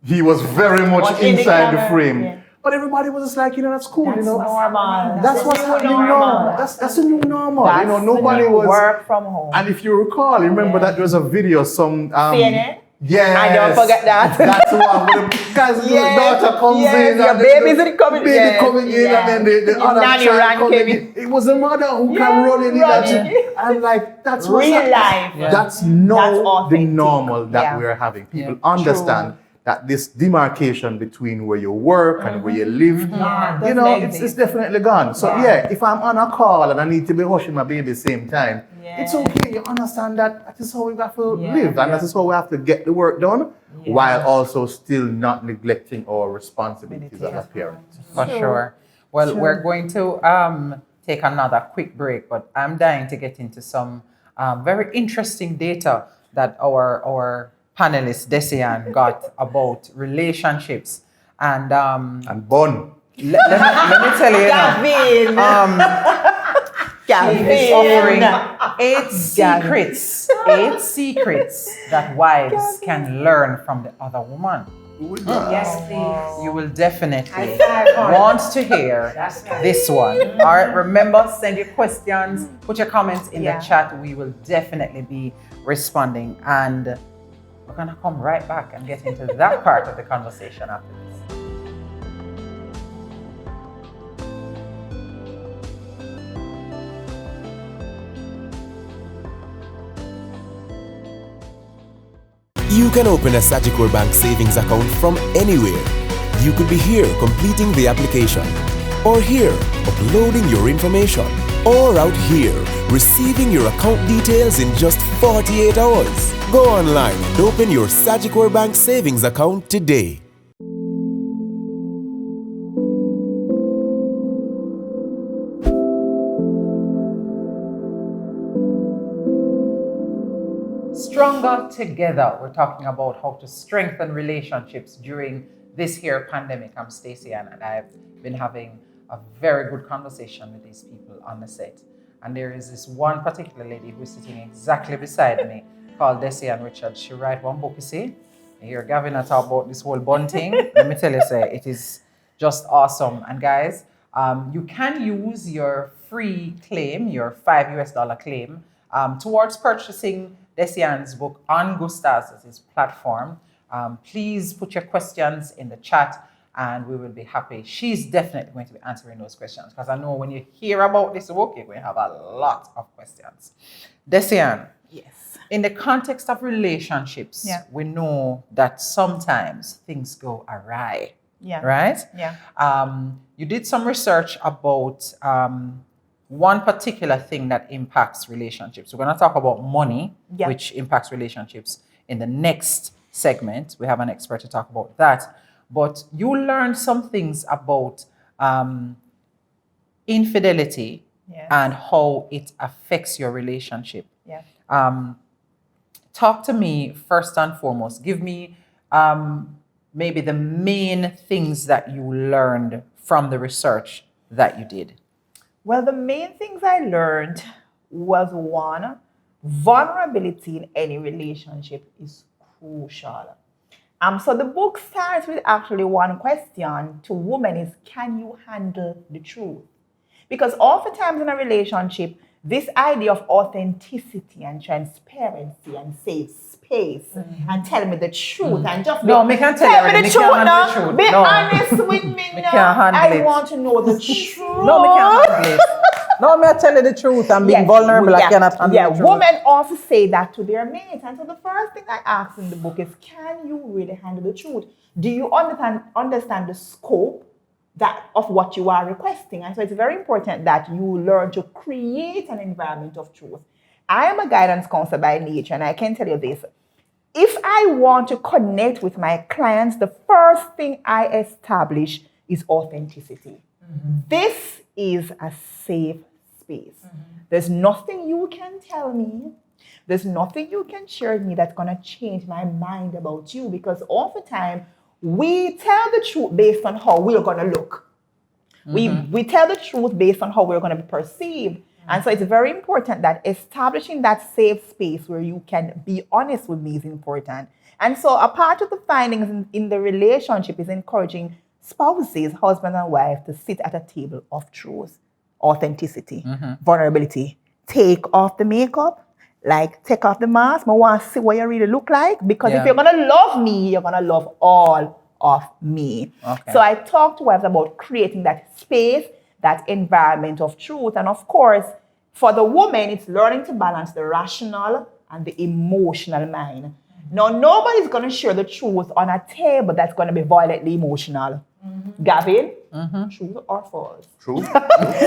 he was very much Was in the inside the camera, frame. yeah. But everybody was just like, you know, that's cool, you know. Normal. That's what's happening now. That's a new normal. You know, That's nobody when you was. work from home. And if you recall, remember that there was a video, some CNN? Yes. I don't forget that. That's the one where the guy's daughter comes in. Your and baby's the coming baby yes, coming in, yes. and then the Your other nanny child ran coming came in. It was the mother who came running in. running. And like, that's what's Real happening. life. Yeah. That's now That's the authentic. normal that Yeah. we're having. People Yeah. understand that this demarcation between where you work and where you live, Yeah, you doesn't know, exist. it's definitely gone. So Yeah. if I'm on a call and I need to be hushing my baby same time, Yeah. it's okay. You understand that is how we have to Yeah. live, and that is how we have to get the work done, Yeah. while also still not neglecting our responsibilities as a parent. for sure. Well, we're going to take another quick break, but I'm dying to get into some very interesting data that our panelist Desian got about relationships, and And bun. let me tell you, you know, Gavin. is offering Gavin. eight secrets that wives can learn from the other woman. Yes, please. You will definitely High five, Mark. want to hear That's right. this one. All right, remember, send your questions, put your comments in Yeah. the chat. We will definitely be responding, and we're gonna come right back and get into that part of the conversation after this. You can open a Sagicor Bank savings account from anywhere. You could be here completing the application, or here uploading your information, or out here receiving your account details in just 48 hours. Go online and open your Sagicor Bank savings account today. Stronger together. We're talking about how to strengthen relationships during this here pandemic. I'm Stacey Ann, and I've been having a very good conversation with these people on the set. And there is this one particular lady who's sitting exactly beside me called Desi Ann Richards. She write one book, you see. You hear Gavin talk about this whole bun thing. Let me tell you, say, it is just awesome. And guys, you can use your free claim, your $5 claim, towards purchasing Desi Ann's book on Gustas' platform. Please put your questions in the chat and we will be happy. She's definitely going to be answering those questions, because I know when you hear about this book, you're going to have a lot of questions. Desi Ann, Yes. in the context of relationships, Yeah. we know that sometimes things go awry, Yeah. right? Yeah. You did some research about one particular thing that impacts relationships. We're going to talk about money, Yeah. which impacts relationships in the next segment. We have an expert to talk about that. But you learned some things about infidelity Yes. and how it affects your relationship. Yes. Talk to me first and foremost. Give me maybe the main things that you learned from the research that you did. Well, the main things I learned was one, vulnerability in any relationship is crucial. So the book starts with actually one question to women is, can you handle the truth? Because oftentimes in a relationship, this idea of authenticity and transparency and safe space and tell me the truth and just No, me can't tell me you, the me truth can't handle the now. truth. Be No. honest with me Me now. can't handle I it. want to know the truth. No, me can't handle it. No, me I tell you the truth. I'm being vulnerable. I cannot handle the truth. Women also say that to their mates. And so the first thing I ask in the book is, can you really handle the truth? Do you understand the scope of what you are requesting? And so it's very important that you learn to create an environment of truth. I am a guidance counselor by nature, and I can tell you this. If I want to connect with my clients, the first thing I establish is authenticity. This is a safe space. There's nothing you can tell me. There's nothing you can share with me that's going to change my mind about you, because oftentimes we tell the truth based on how we're going to look. We tell the truth based on how we're going to be perceived. And so it's very important that establishing that safe space where you can be honest with me is important. And so a part of the findings in the relationship is encouraging spouses, husband and wife, to sit at a table of truth, authenticity, vulnerability. Take off the makeup, like take off the mask. I want to see what you really look like, because if you're going to love me, you're going to love all of me. Okay. So I talk to wives about creating that space, that environment of truth. And of course, for the woman, it's learning to balance the rational and the emotional mind. Now, nobody's going to share the truth on a table that's going to be violently emotional. Gavin, true or false? True.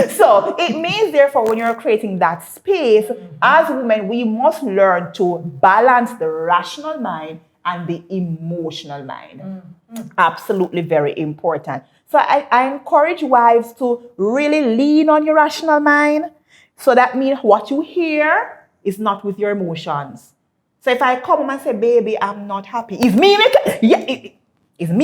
So it means, therefore, when you're creating that space, as women, we must learn to balance the rational mind and the emotional mind. Absolutely very important. So I encourage wives to really lean on your rational mind. So that means what you hear is not with your emotions. So if I come home and say, baby, I'm not happy, is me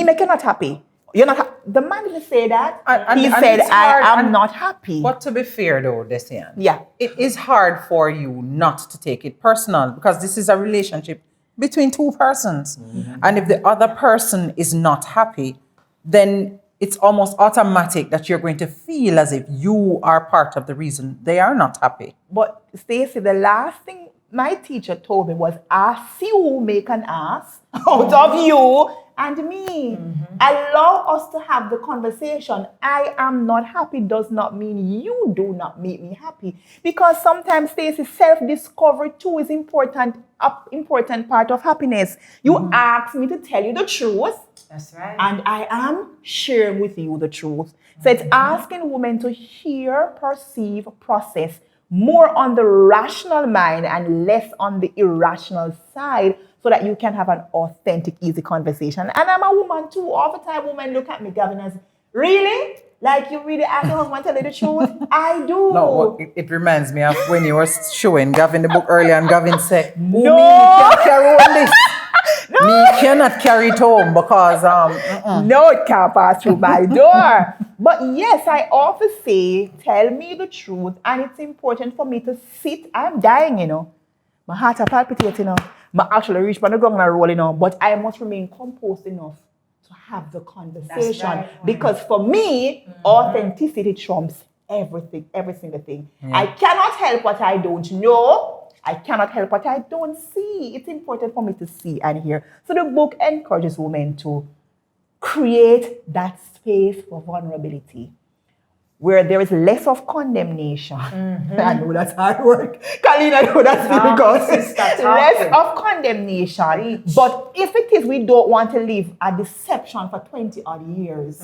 making not happy? You're not the man didn't say that. He said, I am not happy. But to be fair though, Desian, Yeah. it is hard for you not to take it personal, because this is a relationship between two persons. And if the other person is not happy, then it's almost automatic that you're going to feel as if you are part of the reason they are not happy. But Stacey, the last thing my teacher told me was, ask you make an ass out of you and me. Allow us to have the conversation. I am not happy does not mean you do not make me happy. Because sometimes, Stacey, self-discovery too is important part of happiness. You ask me to tell you the truth. That's right. And I am sharing with you the truth. So it's asking women to hear, perceive, process more on the rational mind and less on the irrational side, so that you can have an authentic, easy conversation. And I'm a woman too. All the time women look at me, Gavin, as, really? Like you really ask your husband to tell you the truth? I do. No, well, it reminds me of when you were showing Gavin the book earlier, and Gavin said, No. Me can't carry on this. No. Me cannot carry it home because no, it can't pass through my door. But yes, I often say, tell me the truth, and it's important for me to sit. I'm dying, my heart is palpitating, I actually reach on the ground and roll, but I must remain composed enough to have the conversation. right. Because for me, authenticity trumps everything, every single thing. I cannot help what I don't know. I cannot help what I don't see. It's important for me to see and hear. So the book encourages women to create that space for vulnerability, where there is less of condemnation. I know that's hard work. Colleen, I know that's difficult. Less of condemnation. But if it is, we don't want to live a deception for 20 odd years.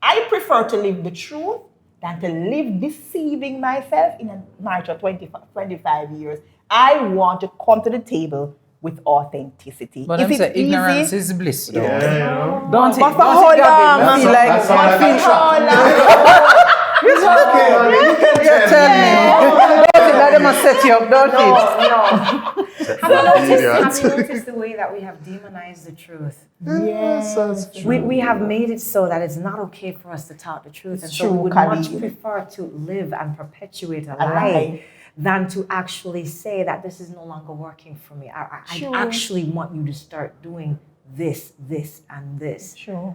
I prefer to live the truth than to live deceiving myself in a marriage of 25 years. I want to come to the table with authenticity. But Is I'm it saying ignorance easy? is bliss, though. Yeah. Don't it? But for Don't how it, Gavin? long? I feel like That's all I I feel It's okay, honey. You can you tell me. Don't it? Let them set you up, don't it? No. Have you noticed the way that we have demonized the truth? Yes, that's true. We have made it so that it's not okay for us to talk the truth. And so true, we would Khalid. much prefer to live and perpetuate a A lie. lie than to actually say that this is no longer working for me. I True. actually want you to start doing this, and this. True.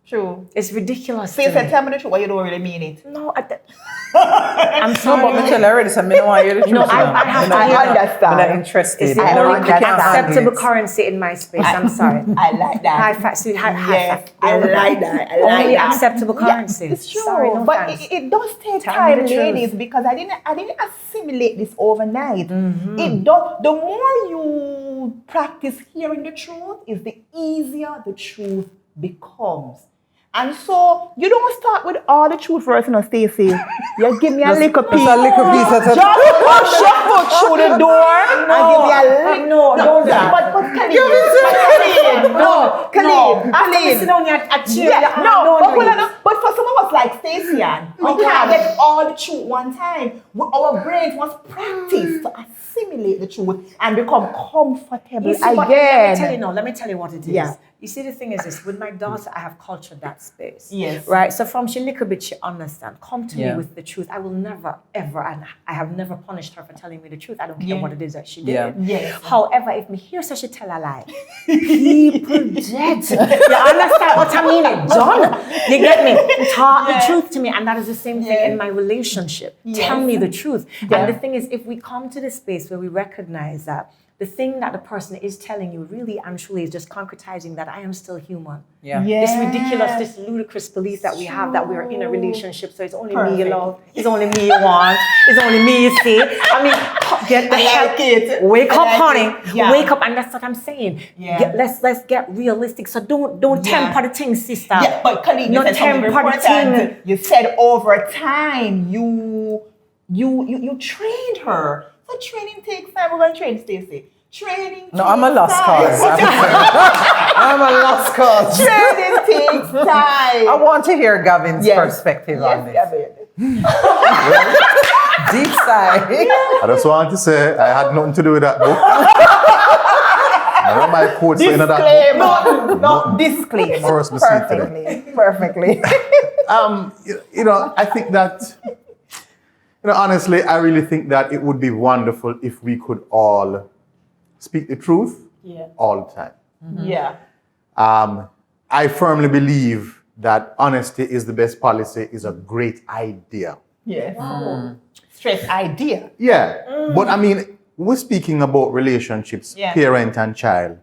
True. It's ridiculous. So you said, tell me the truth, but you don't really mean it. No, I'm No, sorry. but Michelle already said, I don't want you to choose. No, I have to hear I understand. I'm not interested. It's the I only understand. acceptable currency in my space. I'm sorry. I like that. High five, sweet, high Yes, five. I like that. I like Only that. acceptable currency. It's true, Sorry, no but thanks. it does take Tell me time, the truth. ladies, because I didn't assimilate this overnight. Mm-hmm. It does. The more you practice hearing the truth, is the easier the truth becomes. And so you don't start with all the truth first, you know, Stacey. You give me a little piece. Just a little piece at a Just push your foot through the door and give me a little. No, don't do that. But Khalid, Khalid, Sit down here at cheer. yeah, but for some of us like Stacey Ann, we can't get all the truth one time. Our brains must practice to assimilate the truth and become comfortable You see, but again. let me tell you what it is. Yeah. You see, the thing is this, with my daughter, I have cultured that space. Yes. Right? So from she little bit, she understand. Come to Yeah. me with the truth. I will never, ever, and I have never punished her for telling me the truth. I don't care Yeah. what it is that she did. Yeah. Yes. However, if me hear so she tell a lie, people dead. You understand what I mean? John, you get me? Talk the truth to me. And that is the same thing in my relationship. Yes. Tell me the truth. Yeah. And the thing is, if we come to this space where we recognize that the thing that the person is telling you really and truly is just concretizing that I am still human. Yeah. Yes. This ridiculous, this ludicrous belief that we have that we are in a relationship, so it's only me you Perfect. love, it's only me you want, it's only me you see. I mean, get the hell, like it. wake I up, like honey, it. Yeah. wake up, and that's what I'm saying. Yeah. Let's get realistic. So don't Yeah. temper the thing, sister. Yeah, but Khalid, you Not said something temper the important. thing. You said over time you trained her. So training takes time. We're going to train Stacey. Training. No, I'm a takes lost time. cause. I'm a lost cause. Training takes time. I want to hear Gavin's Yes. perspective on this. Gavin. Deep side. I just want to say I had nothing to do with that book. I know my quotes in that book. Disclaimer. No, disclaimer. First we see it today. Perfectly. I think that, honestly, I really think that it would be wonderful if we could all speak the truth all the time. Yeah. I firmly believe that honesty is the best policy is a great idea. Yes. Stress idea. Yeah, but I mean, we're speaking about relationships, Yeah. parent and child.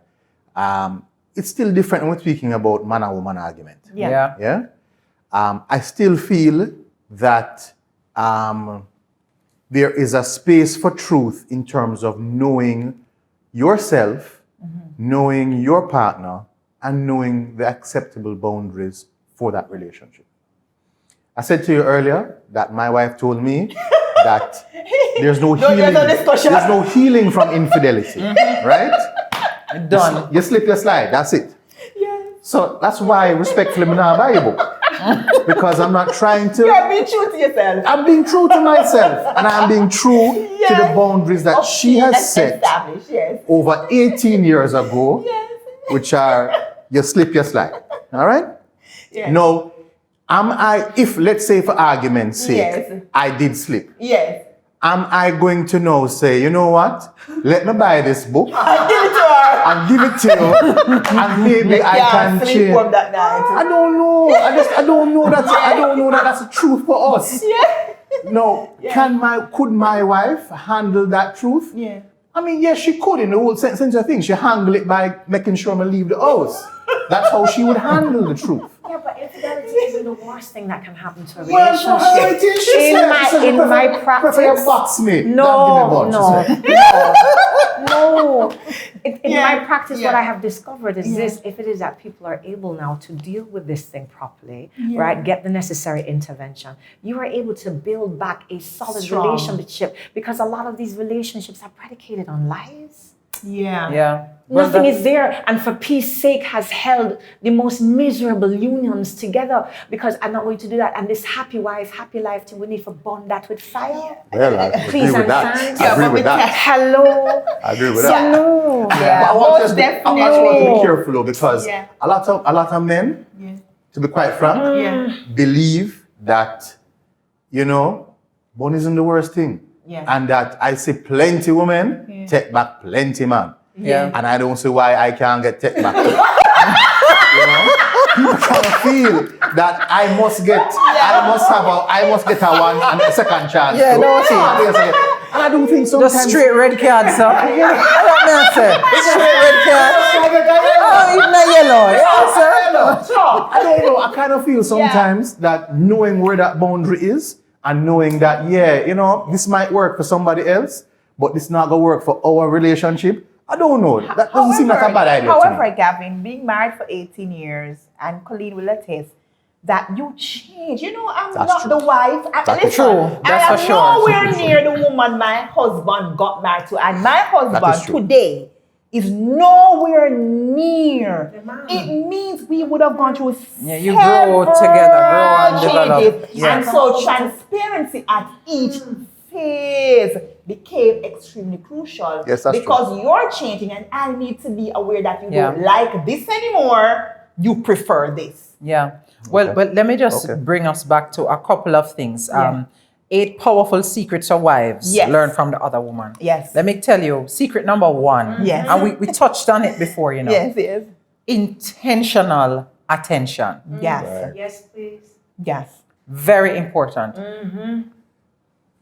It's still different when we're speaking about man and woman argument. Yeah. Yeah. I still feel that there is a space for truth in terms of knowing yourself, knowing your partner, and knowing the acceptable boundaries for that relationship. I said to you earlier that my wife told me that there's no healing. there's no discussion. There's no healing from infidelity, right? Done. You slip, you slide. That's it. So that's why, respectfully, I'm not buy a book. Because I'm not trying to. You're being true to yourself. I'm being true to myself, and I'm being true to the boundaries that she has set Established, yes. over 18 years ago, which are you slip, you slide. All right? Yes. No, if, let's say for argument's sake, Yes. I did slip, Yes. am I going to now say, you know what? Let me buy this book I give it to her. and give it to you, and maybe I can sleep change. from that night. I don't know. I don't know that that's the truth for us. Yeah. No, could my wife handle that truth? Yeah. I mean, yes, she could in the whole sense of things. She handle it by making sure I leave the house. That's how she would handle the truth. Yeah, but infidelity isn't the worst thing that can happen to a Well, for her, it relationship. is. She said, In my prefer practice, box me. no. In Yeah, my practice, what yeah. I have discovered is this: if it is that people are able now to deal with this thing properly, right, get the necessary intervention, you are able to build back a solid Strong. relationship, because a lot of these relationships are predicated on lies. Yeah. Yeah. Well, Nothing that- is there, and for peace sake has held the most miserable unions together, because I'm not going to do that. And this happy wife, happy life thing, we need to bond that with fire. Well, I Please agree with and that. thanks. I agree with that. Hello. I agree with So that. no. Yeah. But I want Most to be definitely. careful though, because Yeah. a lot of men, to be quite frank, Yeah. believe that, bun isn't the worst thing. Yeah. And that I see plenty women take back plenty man. Yeah. And I don't see why I can't get take back. People kind of feel that I must get a one and a second chance. Yeah, too. no, see. And I don't think sometimes. Just straight red card, sir. I don't know, sir. Straight red card. Oh, even a yellow. Yeah, sir. I don't know. I kind of feel sometimes that knowing where that boundary is and knowing that, this might work for somebody else, but this not gonna work for our relationship. I don't know. That doesn't seem like a bad idea to me. However, Gavin, being married for 18 years, and Colleen will attest that you change. I'm That's not true. the wife. That's true. That's I am for sure. nowhere near the woman my husband got married to, and my husband true. today is nowhere near. It means we would have gone through Yeah, you grow together, grow and several develop. changes. Yeah. And so transparency at each phase became extremely crucial. Yes, that's because you're changing, and I need to be aware that you Yeah. don't like this anymore. You prefer this. Yeah. Well, Okay. but let me just Okay. bring us back to a couple of things. Yeah. 8 powerful secrets of wives Yes. learn from the other woman. Yes. Let me tell you, secret number 1. Yes. And we touched on it before, Yes. Intentional attention. Yes. Right. Yes, please. Yes. Very important.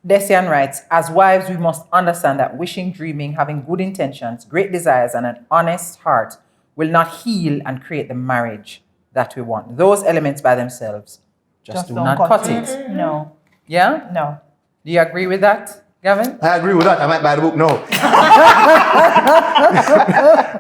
Desian writes, as wives, we must understand that wishing, dreaming, having good intentions, great desires, and an honest heart will not heal and create the marriage that we want. Those elements by themselves just do don't not cut it. No. Yeah? No. Do you agree with that, Gavin? I agree with that. I might buy the book. No.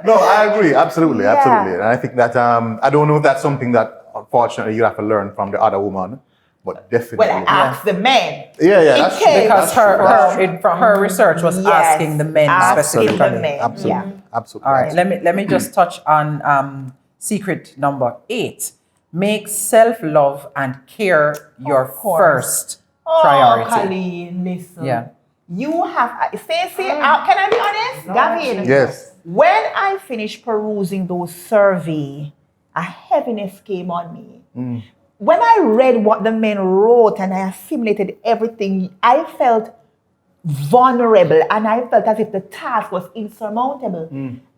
No, I agree. Absolutely. Yeah. Absolutely. And I think that, I don't know if that's something that, unfortunately, you have to learn from the other woman, but definitely. Well, I asked the men. Yeah, that's true. case- Because That's true. her research was Yes, asking the men asking specifically. the men. Absolutely. Yeah. Absolutely. All right, let me just touch on secret number 8. Make self-love and care your course. first Oh, priority. Colleen, listen. Yeah. You have, Stacey, can I be honest? Gavin. Yes. When I finished perusing those survey, a heaviness came on me. When I read what the men wrote and I assimilated everything, I felt vulnerable and I felt as if the task was insurmountable.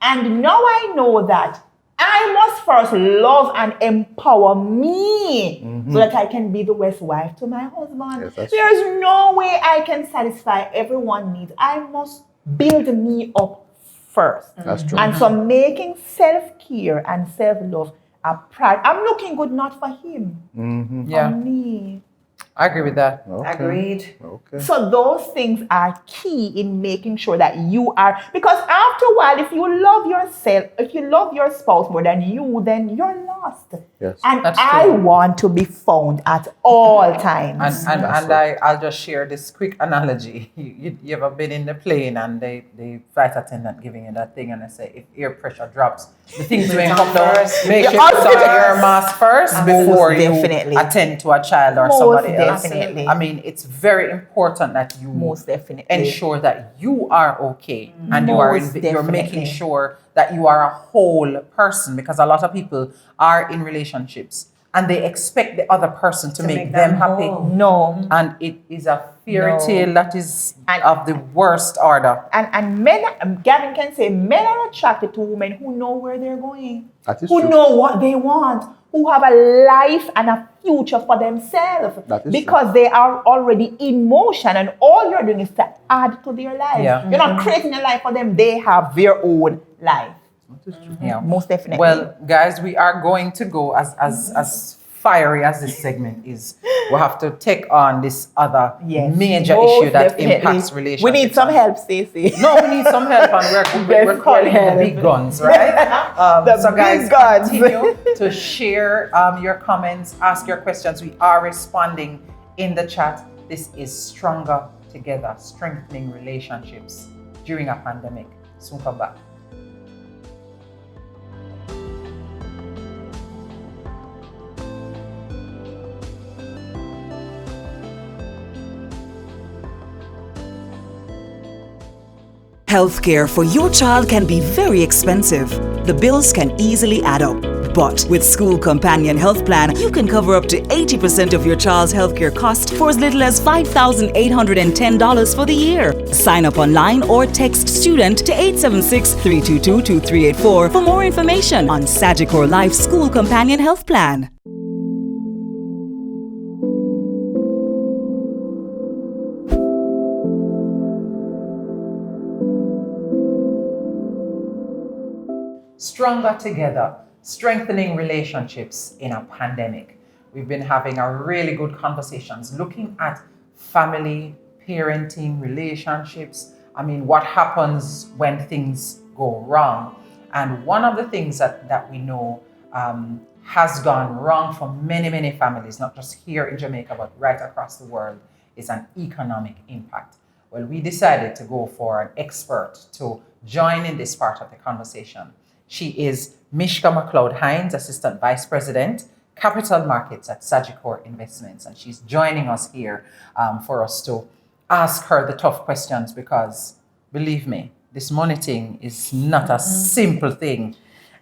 And now I know that I must first love and empower me so that I can be the best wife to my husband. Yes, that's There is no way I can satisfy everyone's needs. I must build me up first. That's true. And so making self-care and self-love a pride. I'm looking good not for him, Yeah, for me. I agree with that. Okay. Agreed. Okay. So those things are key in making sure that you are, because after a while, if you love yourself, if you love your spouse more than you, then you're lost. Yes. And That's I true. want to be found at all times. And That's I'll just share this quick analogy. You ever been in the plane and the flight attendant giving you that thing and they say if air pressure drops, the things will come down. Make sure you put on your mask first before you definitely. attend to a child or Most somebody else. definitely. I mean, it's very important that you Most definitely. ensure that you are okay and you are Most you're making definitely. sure that you are a whole person, because a lot of people are in relationships and they expect the other person to make them happy. No. And it is a fairy No. tale that is And- of the worst order. And men, Gavin can say, men are attracted to women who know where they're going, That is who true. know what they want, who have a life and a future for themselves, That is because they are already in motion, and all you're doing is to add to their lives. Yeah. You're not creating a life for them; they have their own life. Yeah. Most definitely. Well, guys, we are going to go as fiery as this segment is. We have to take on this other Yes, major most issue that definitely. impacts relationships. We need some help, Stacey. No, we need some help, and we're Best calling help. the big guns, right? The So, guys, big guns. continue to share your comments, ask your questions. We are responding in the chat. This is Stronger Together, strengthening relationships during a pandemic. Soon come back. Healthcare for your child can be very expensive. The bills can easily add up. But with School Companion Health Plan, you can cover up to 80% of your child's healthcare cost for as little as $5,810 for the year. Sign up online or text STUDENT to 876-322-2384 for more information on Sagicor Life School Companion Health Plan. Stronger together, strengthening relationships in a pandemic. We've been having a really good conversations looking at family, parenting, relationships. I mean, what happens when things go wrong? And one of the things that we know has gone wrong for many, many families, not just here in Jamaica, but right across the world, is an economic impact. Well, we decided to go for an expert to join in this part of the conversation. She is Mishka McLeod-Hines, Assistant Vice President, Capital Markets at Sagicor Investments. And she's joining us here for us to ask her the tough questions because, believe me, this money thing is not a simple thing.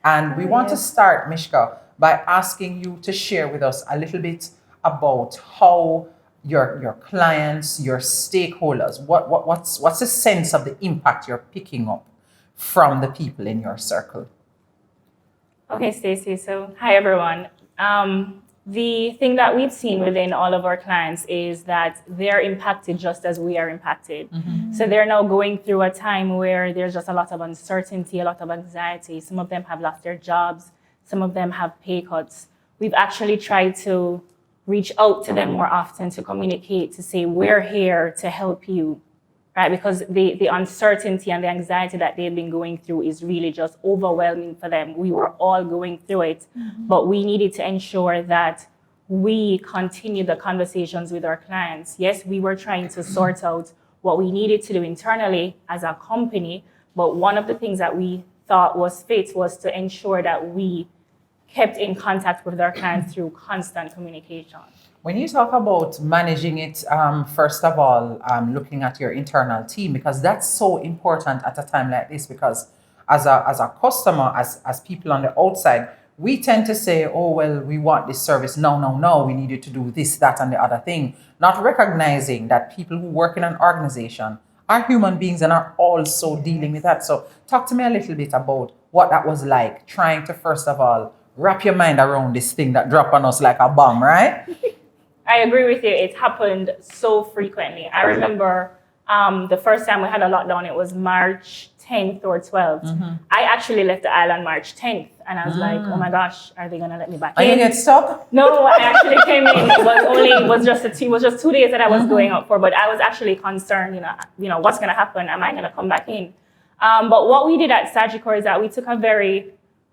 And we want to start, Mishka, by asking you to share with us a little bit about how your clients, your stakeholders, what's the sense of the impact you're picking up from the people in your circle? Okay, Stacey. So, hi everyone. The thing that we've seen within all of our clients is that they're impacted just as we are impacted. So they're now going through a time where there's just a lot of uncertainty, a lot of anxiety. Some of them have lost their jobs. Some of them have pay cuts. We've actually tried to reach out to them more often to communicate, to say, we're here to help you. Right, because the uncertainty and the anxiety that they've been going through is really just overwhelming for them. We were all going through it, but we needed to ensure that we continue the conversations with our clients. Yes, we were trying to sort out what we needed to do internally as a company, but one of the things that we thought was fit was to ensure that we kept in contact with our clients through constant communication. When you talk about managing it, first of all, looking at your internal team, because that's so important at a time like this, because as a customer, as people on the outside, we tend to say, oh, well, we want this service. No, we needed to do this, that, and the other thing. Not recognizing that people who work in an organization are human beings and are also dealing with that. So talk to me a little bit about what that was like, trying to, first of all, wrap your mind around this thing that dropped on us like a bomb, right? I agree with you. It happened so frequently. I remember the first time we had a lockdown, it was March 10th or 12th. I actually left the island March 10th. And I was like, oh my gosh, are they going to let me back in? And you get stuck? No, I actually came in. It was just 2 days that I was going out for. But I was actually concerned, you know, what's going to happen? Am I going to come back in? But what we did at Sagicor is that we took a very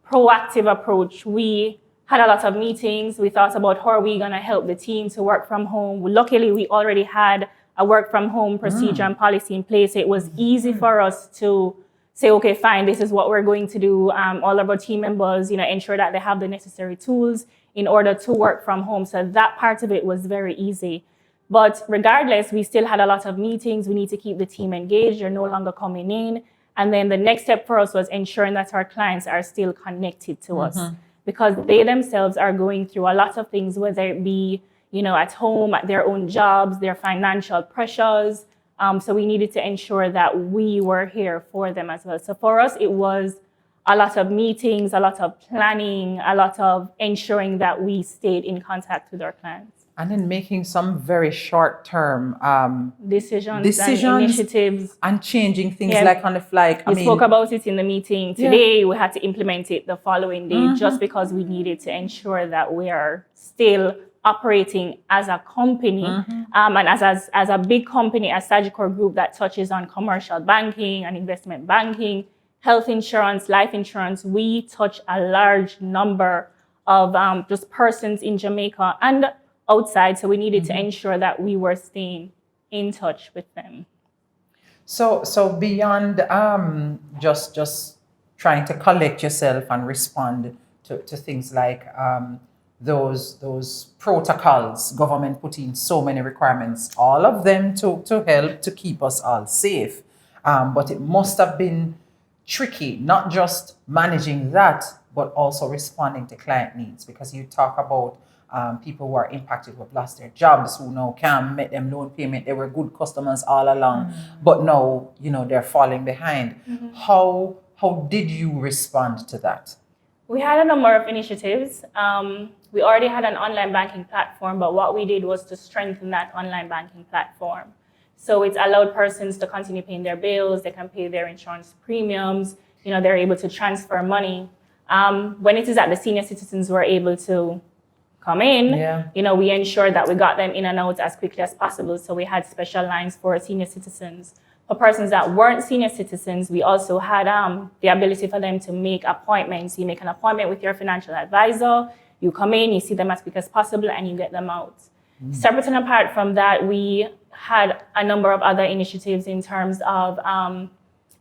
proactive approach. We had a lot of meetings. We thought about how are we going to help the team to work from home. Luckily, we already had a work from home procedure and policy in place. It was easy for us to say, okay, fine, this is what we're going to do. All of our team members, ensure that they have the necessary tools in order to work from home. So that part of it was very easy. But regardless, we still had a lot of meetings. We need to keep the team engaged. They're no longer coming in. And then the next step for us was ensuring that our clients are still connected to us, because they themselves are going through a lot of things, whether it be, at home, at their own jobs, their financial pressures. So we needed to ensure that we were here for them as well. So for us, it was a lot of meetings, a lot of planning, a lot of ensuring that we stayed in contact with our clients. And then making some very short-term decisions and initiatives. And changing things like on the fly. We spoke about it in the meeting today. We had to implement it the following day just because we needed to ensure that we are still operating as a company and as a big company, as Sagicor Group that touches on commercial banking and investment banking, health insurance, life insurance. We touch a large number of just persons in Jamaica and outside, so we needed to ensure that we were staying in touch with them. So beyond just trying to collect yourself and respond to things like those protocols, government put in so many requirements, all of them to help to keep us all safe. But it must have been tricky, not just managing that, but also responding to client needs, because you talk about people who are impacted, who have lost their jobs, who now can't make them loan payment. They were good customers all along, but now, they're falling behind. How did you respond to that? We had a number of initiatives. We already had an online banking platform, but what we did was to strengthen that online banking platform. So it allowed persons to continue paying their bills, they can pay their insurance premiums, they're able to transfer money. When it is that the senior citizens were able to come in, we ensured that we got them in and out as quickly as possible. So we had special lines for senior citizens. For persons that weren't senior citizens, we also had the ability for them to make appointments. You make an appointment with your financial advisor, you come in, you see them as quick as possible, and you get them out. Separate and apart from that, we had a number of other initiatives in terms of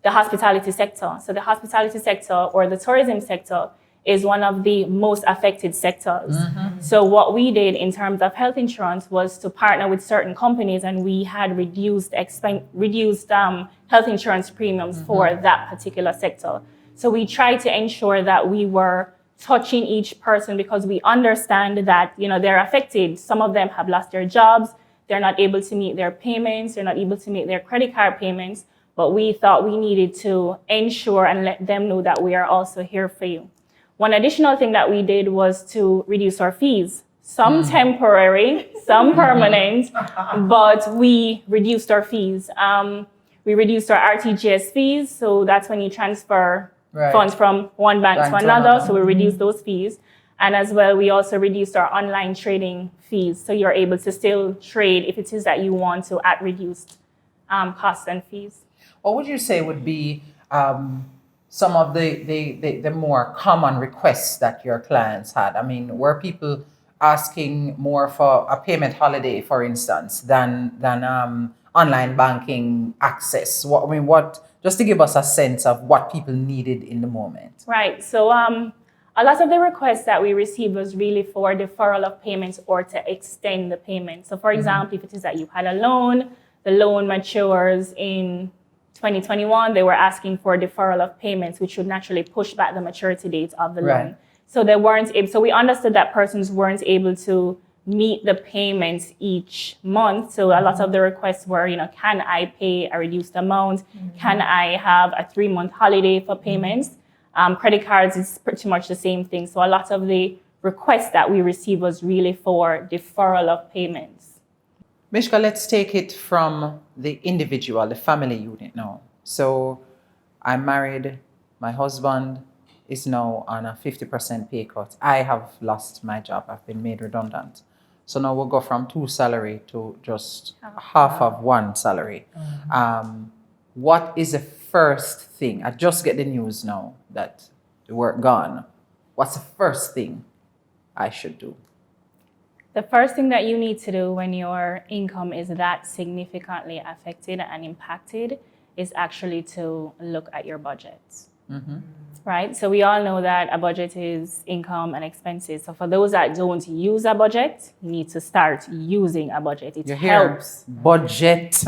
the hospitality sector. So the hospitality sector or the tourism sector is one of the most affected sectors. So what we did in terms of health insurance was to partner with certain companies, and we had reduced health insurance premiums for that particular sector. So we tried to ensure that we were touching each person, because we understand that they're affected. Some of them have lost their jobs, they're not able to meet their payments, they're not able to meet their credit card payments, but we thought we needed to ensure and let them know that we are also here for you. One additional thing that we did was to reduce our fees, some temporary, some permanent, but we reduced our fees. We reduced our RTGS fees, so that's when you transfer funds from one bank to another, so we reduced those fees. And as well, we also reduced our online trading fees, so you're able to still trade if it is that you want to at reduced costs and fees. What would you say would be some of the more common requests that your clients had? I mean, were people asking more for a payment holiday, for instance, than online banking access? Just to give us a sense of what people needed in the moment. Right. So a lot of the requests that we received was really for deferral of payments or to extend the payment. So for example, if it is that you had a loan, the loan matures in 2021, they were asking for a deferral of payments, which would naturally push back the maturity date of the loan. So they weren't able, so we understood that persons weren't able to meet the payments each month. So a lot of the requests were, can I pay a reduced amount? Can I have a 3-month holiday for payments? Credit cards is pretty much the same thing. So a lot of the requests that we received was really for deferral of payments. Mishka, let's take it from the individual, the family unit now. So I'm married, my husband is now on a 50% pay cut. I have lost my job, I've been made redundant. So now we'll go from 2 salary to just half of 1 salary. What is the first thing? I just get the news now that the work gone. What's the first thing I should do? The first thing that you need to do when your income is that significantly affected and impacted is actually to look at your budgets. Right? So we all know that a budget is income and expenses. So for those that don't use a budget, you need to start using a budget. It helps. Budget.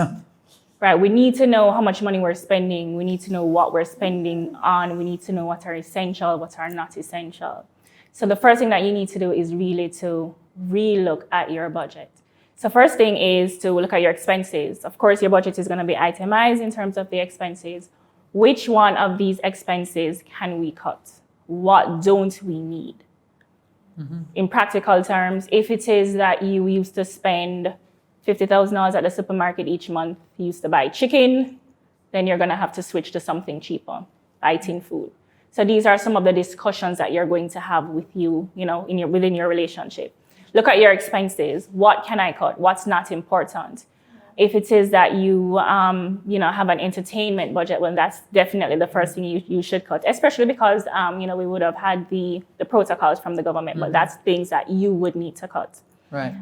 Right. We need to know how much money we're spending. We need to know what we're spending on. We need to know what are essential, what are not essential. So the first thing that you need to do is really to relook at your budget. So first thing is to look at your expenses. Of course, your budget is going to be itemized in terms of the expenses. Which one of these expenses can we cut? What don't we need? In practical terms, if it is that you used to spend $50,000 at the supermarket each month, you used to buy chicken, then you're going to have to switch to something cheaper, buy tin food. So these are some of the discussions that you're going to have with you, within your relationship. Look at your expenses. What can I cut? What's not important? If it is that you, have an entertainment budget, well, that's definitely the first thing you should cut, especially because, we would have had the protocols from the government, but that's things that you would need to cut. Right.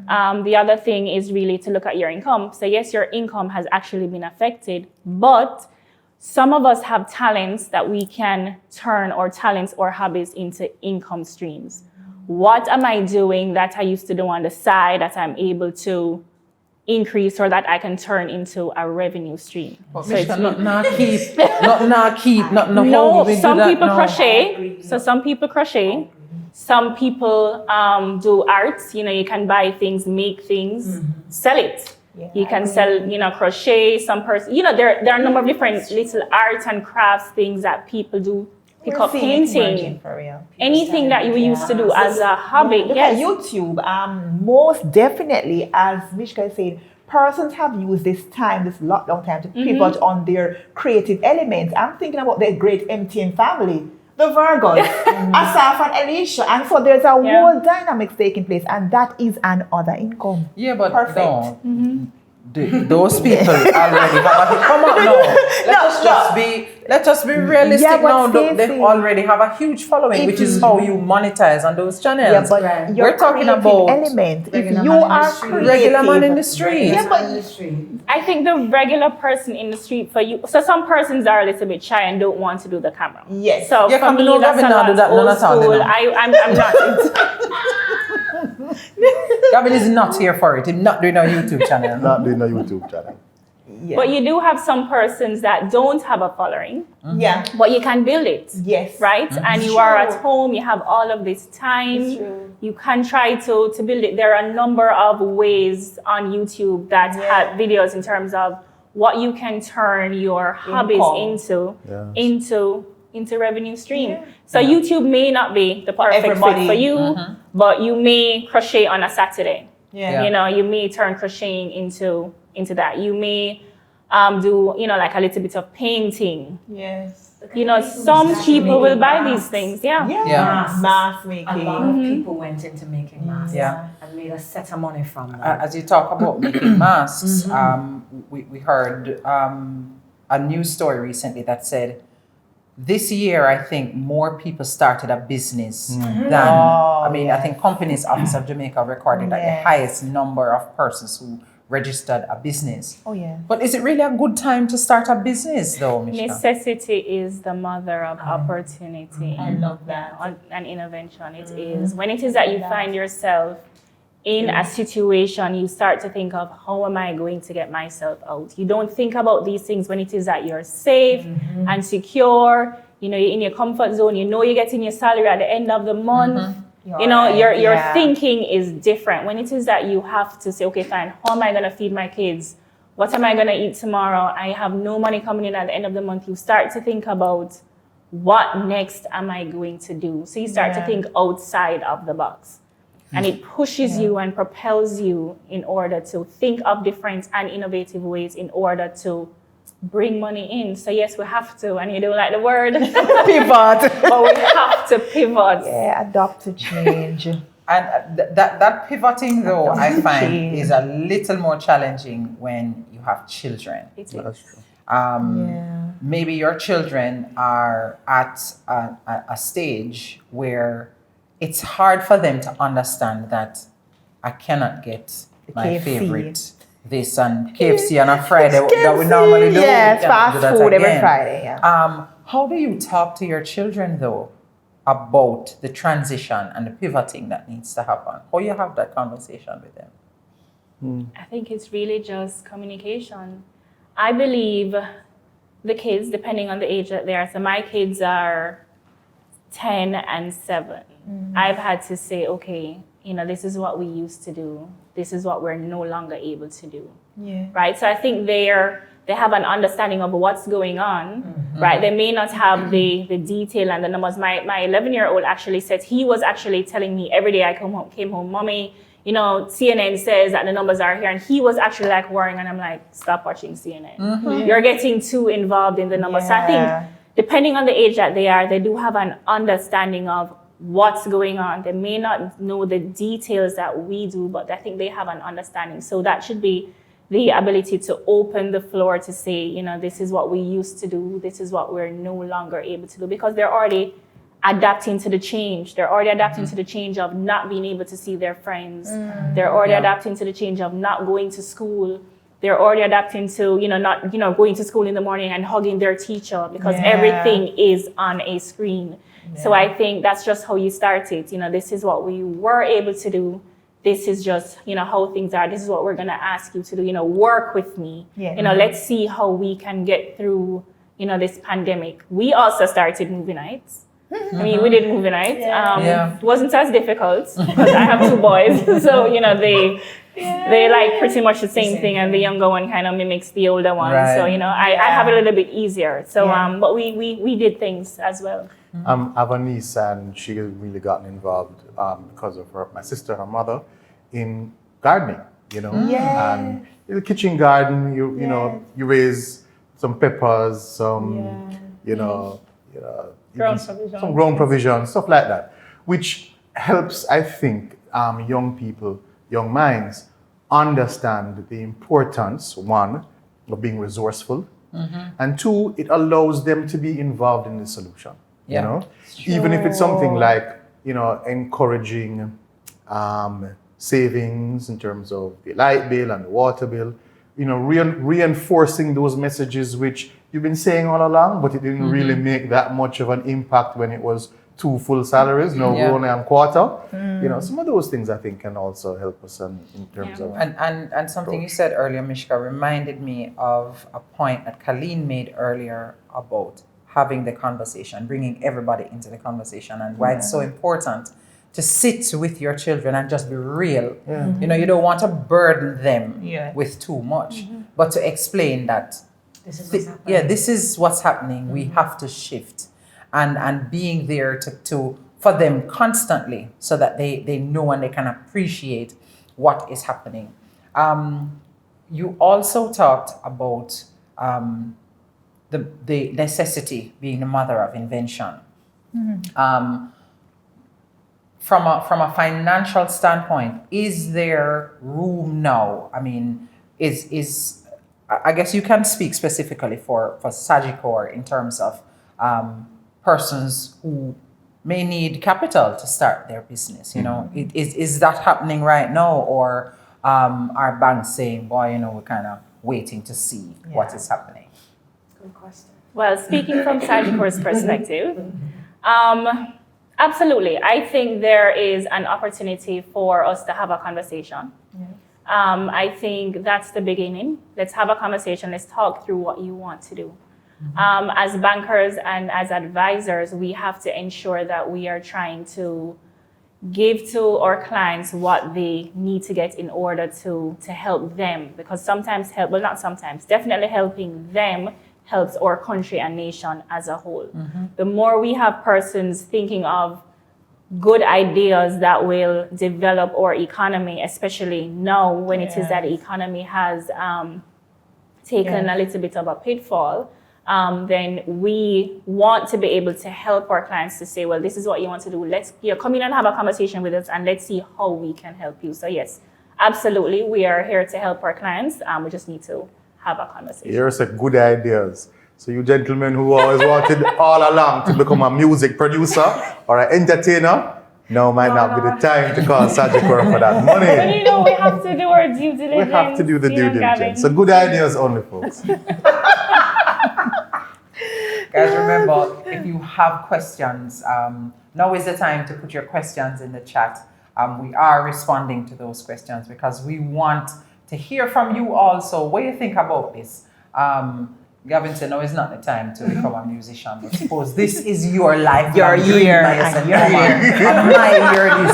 The other thing is really to look at your income. So yes, your income has actually been affected, but some of us have talents that we can turn our talents or hobbies into income streams. What am I doing that I used to do on the side that I'm able to increase or that I can turn into a revenue stream. But So it's not keep, not no, some people crochet. So some people crochet. Some people do arts. You can buy things, make things, sell it. Yeah, you can sell, crochet. Some person, there are a number of different little arts and crafts things that people do. Pick up painting, for real. anything that you used to do as a hobby. Look Yes. at YouTube. Most definitely, as Mishka said, persons have used this lockdown time to pivot on their creative elements. I'm thinking about the great MTN family, the Virgos, Asaf and Alicia. And so there's a whole dynamic taking place, and that is another income. Yeah, but perfect. No. Those people already have a come on now. Let us be realistic now. They already have a huge following, which is how you monetize on those channels. Yeah, but we're talking about element. If you are creative, regular man in the street. Yeah, but I think the regular person in the street for you. So some persons are a little bit shy and don't want to do the camera. Yes. So for me, that's a lot old school. I'm not. Gavin is not here for it. He's not doing a YouTube channel. Not doing a YouTube channel. Yeah. But you do have some persons that don't have a following. Yeah. But you can build it. Yes. Right? And you are at home, you have all of this time. You can try to build it. There are a number of ways on YouTube that have videos in terms of what you can turn your hobbies into revenue stream. Yeah. So YouTube may not be the perfect fit for you, but you may crochet on a Saturday. Yeah. You may turn crocheting into that. You may do, like a little bit of painting. Yes. Some people will buy these things. Yeah. Mask making. A lot of people went into making masks and made a set of money from that. As you talk about making masks, we heard a news story recently that said this year, I think more people started a business than, I think Companies Office of Jamaica recorded the highest number of persons who registered a business. Oh, yeah. But is it really a good time to start a business, though, Mishka? Necessity is the mother of opportunity. I love that. And intervention, it is. When it is that you find yourself in a situation, you start to think of, how am I going to get myself out? You don't think about these things when it is that you're safe and secure, you're in your comfort zone, you're getting your salary at the end of the month. Your thinking is different. When it is that you have to say, okay, fine, how am I going to feed my kids? What am I going to eat tomorrow? I have no money coming in at the end of the month. You start to think about, what next am I going to do? So you start to think outside of the box. And it pushes you and propels you in order to think of different and innovative ways in order to bring money in. So yes, we have to, and you don't like the word, pivot. but we have to pivot. Yeah, adopt to change. And that pivoting, though, I find is a little more challenging when you have children. That's true. Maybe your children are at a stage where it's hard for them to understand that I cannot get my KFC. favorite this and KFC on a Friday that we normally do. Yes, fast food every again. Friday. Yeah. How do you talk to your children, though, about the transition and the pivoting that needs to happen? How you have that conversation with them? I think it's really just communication. I believe the kids, depending on the age that they are, so my kids are 10 and 7. I've had to say, okay, this is what we used to do. This is what we're no longer able to do. Yeah. Right? So I think they have an understanding of what's going on, right? They may not have the detail and the numbers. My 11-year-old actually said, he was actually telling me every day I came home, Mommy, CNN says that the numbers are here. And he was actually like worrying, and I'm like, stop watching CNN. You're getting too involved in the numbers. So I think depending on the age that they are, they do have an understanding of what's going on. They may not know the details that we do, but I think they have an understanding. So that should be the ability to open the floor to say, this is what we used to do. This is what we're no longer able to do, because they're already adapting to the change. They're already adapting to the change of not being able to see their friends. They're already adapting to the change of not going to school. They're already adapting to, not, going to school in the morning and hugging their teacher, because everything is on a screen. So I think that's just how you start it. This is what we were able to do. this is just, how things are. This is what we're going to ask you to do, work with me. Yeah. Let's see how we can get through, this pandemic. We also started movie nights. I mean, we did movie nights. It wasn't as difficult because I have 2 boys. So, they like pretty much the same thing, and the younger one kind of mimics the older one. Right. So, I have it a little bit easier. So, but we did things as well. I have a niece, and she has really gotten involved because of my sister, her mother, in gardening. And in the kitchen garden, you you raise some peppers, some some grown provisions, stuff like that, which helps, I think, young people, young minds, understand the importance, one, of being resourceful, and 2, it allows them to be involved in the solution. Even if it's something like encouraging savings in terms of the light bill and the water bill, reinforcing those messages which you've been saying all along, but it didn't really make that much of an impact when it was 2 full salaries. No, we're only on quarter. Some of those things I think can also help us in terms of. And something you said earlier, Mishka, reminded me of a point that Colleen made earlier about having the conversation, bringing everybody into the conversation, and why it's so important to sit with your children and just be real. You don't want to burden them with too much, but to explain that this is what's happening. this is what's happening. We have to shift, and being there to for them constantly, so that they know and they can appreciate what is happening. You also talked about the necessity being the mother of invention. From a financial standpoint, is there room now? I mean, I guess you can speak specifically for Sagicor in terms of persons who may need capital to start their business. Is that happening right now, or are banks saying, boy, we're kind of waiting to see what is happening? Good question. Well, speaking from Sagicor's perspective, absolutely. I think there is an opportunity for us to have a conversation. I think that's the beginning. Let's have a conversation. Let's talk through what you want to do. As bankers and as advisors, we have to ensure that we are trying to give to our clients what they need to get in order to help them. Because definitely helping them helps our country and nation as a whole. The more we have persons thinking of good ideas that will develop our economy, especially now when it is that the economy has taken a little bit of a pitfall, then we want to be able to help our clients to say, well, this is what you want to do. Let's come in and have a conversation with us, and let's see how we can help you. So yes, absolutely, we are here to help our clients. We just need to have a conversation. Here's some good ideas. So you gentlemen who always wanted all along to become a music producer or an entertainer, now might not be the time to call Sagicor for that money. But we have to do our due diligence. We have to do the due diligence. So good ideas only, folks. Guys, remember, if you have questions, now is the time to put your questions in the chat. We are responding to those questions because we want to hear from you also. What do you think about this? Gavin said, no, it's not the time to become a musician, but suppose this is your life. Your year. My year.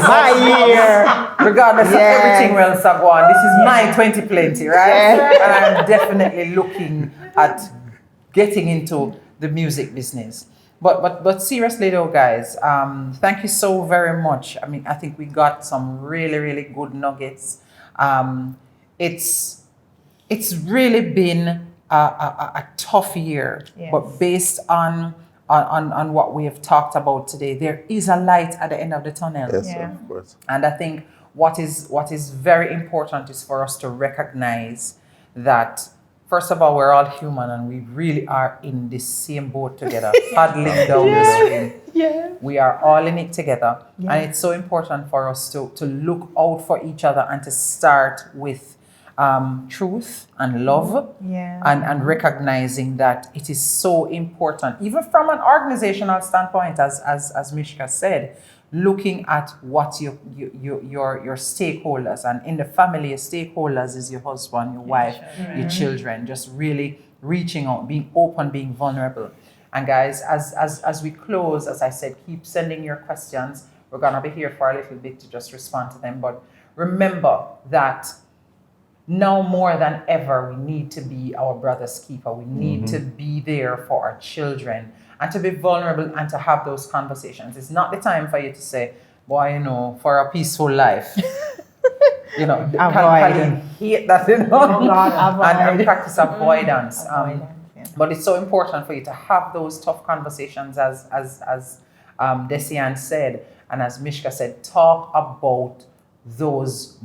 My year. Regardless of everything else I've won, this is my 2020, right? And I'm definitely looking at getting into the music business. But seriously though, guys, thank you so very much. I mean, I think we got some really, really good nuggets. It's really been a tough year, but based on what we have talked about today, there is a light at the end of the tunnel. Yes, of course. And I think what is very important is for us to recognize that, first of all, we're all human and we really are in the same boat together, paddling down the stream. We are all in it together. And it's so important for us to look out for each other and to start with truth and love, and recognizing that it is so important, even from an organizational standpoint, as Mishka said, looking at what your stakeholders, and in the family, your stakeholders is your husband, your wife, your children, just really reaching out, being open, being vulnerable. And guys, as we close, as I said, keep sending your questions. We're gonna be here for a little bit to just respond to them. But remember that now more than ever, we need to be our brother's keeper. We need to be there for our children and to be vulnerable and to have those conversations. It's not the time for you to say, boy, for a peaceful life. Avoid. Hate that, and practice avoidance. But it's so important for you to have those tough conversations, as Desian said, and as Mishka said, talk about those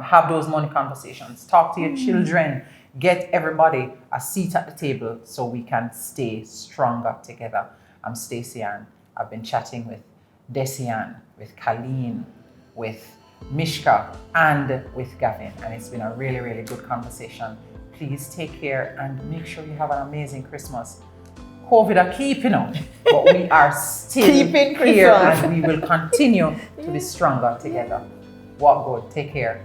have those money conversations. Talk to your children. Get everybody a seat at the table so we can stay stronger together. I'm Stacey Ann. I've been chatting with Desian, with Colleen, with Mishka, and with Gavin, and it's been a really, really good conversation. Please take care and make sure you have an amazing Christmas. COVID are keeping up, but we are still Keeping here Christmas. and we will continue to be stronger together. Walk good. Take care.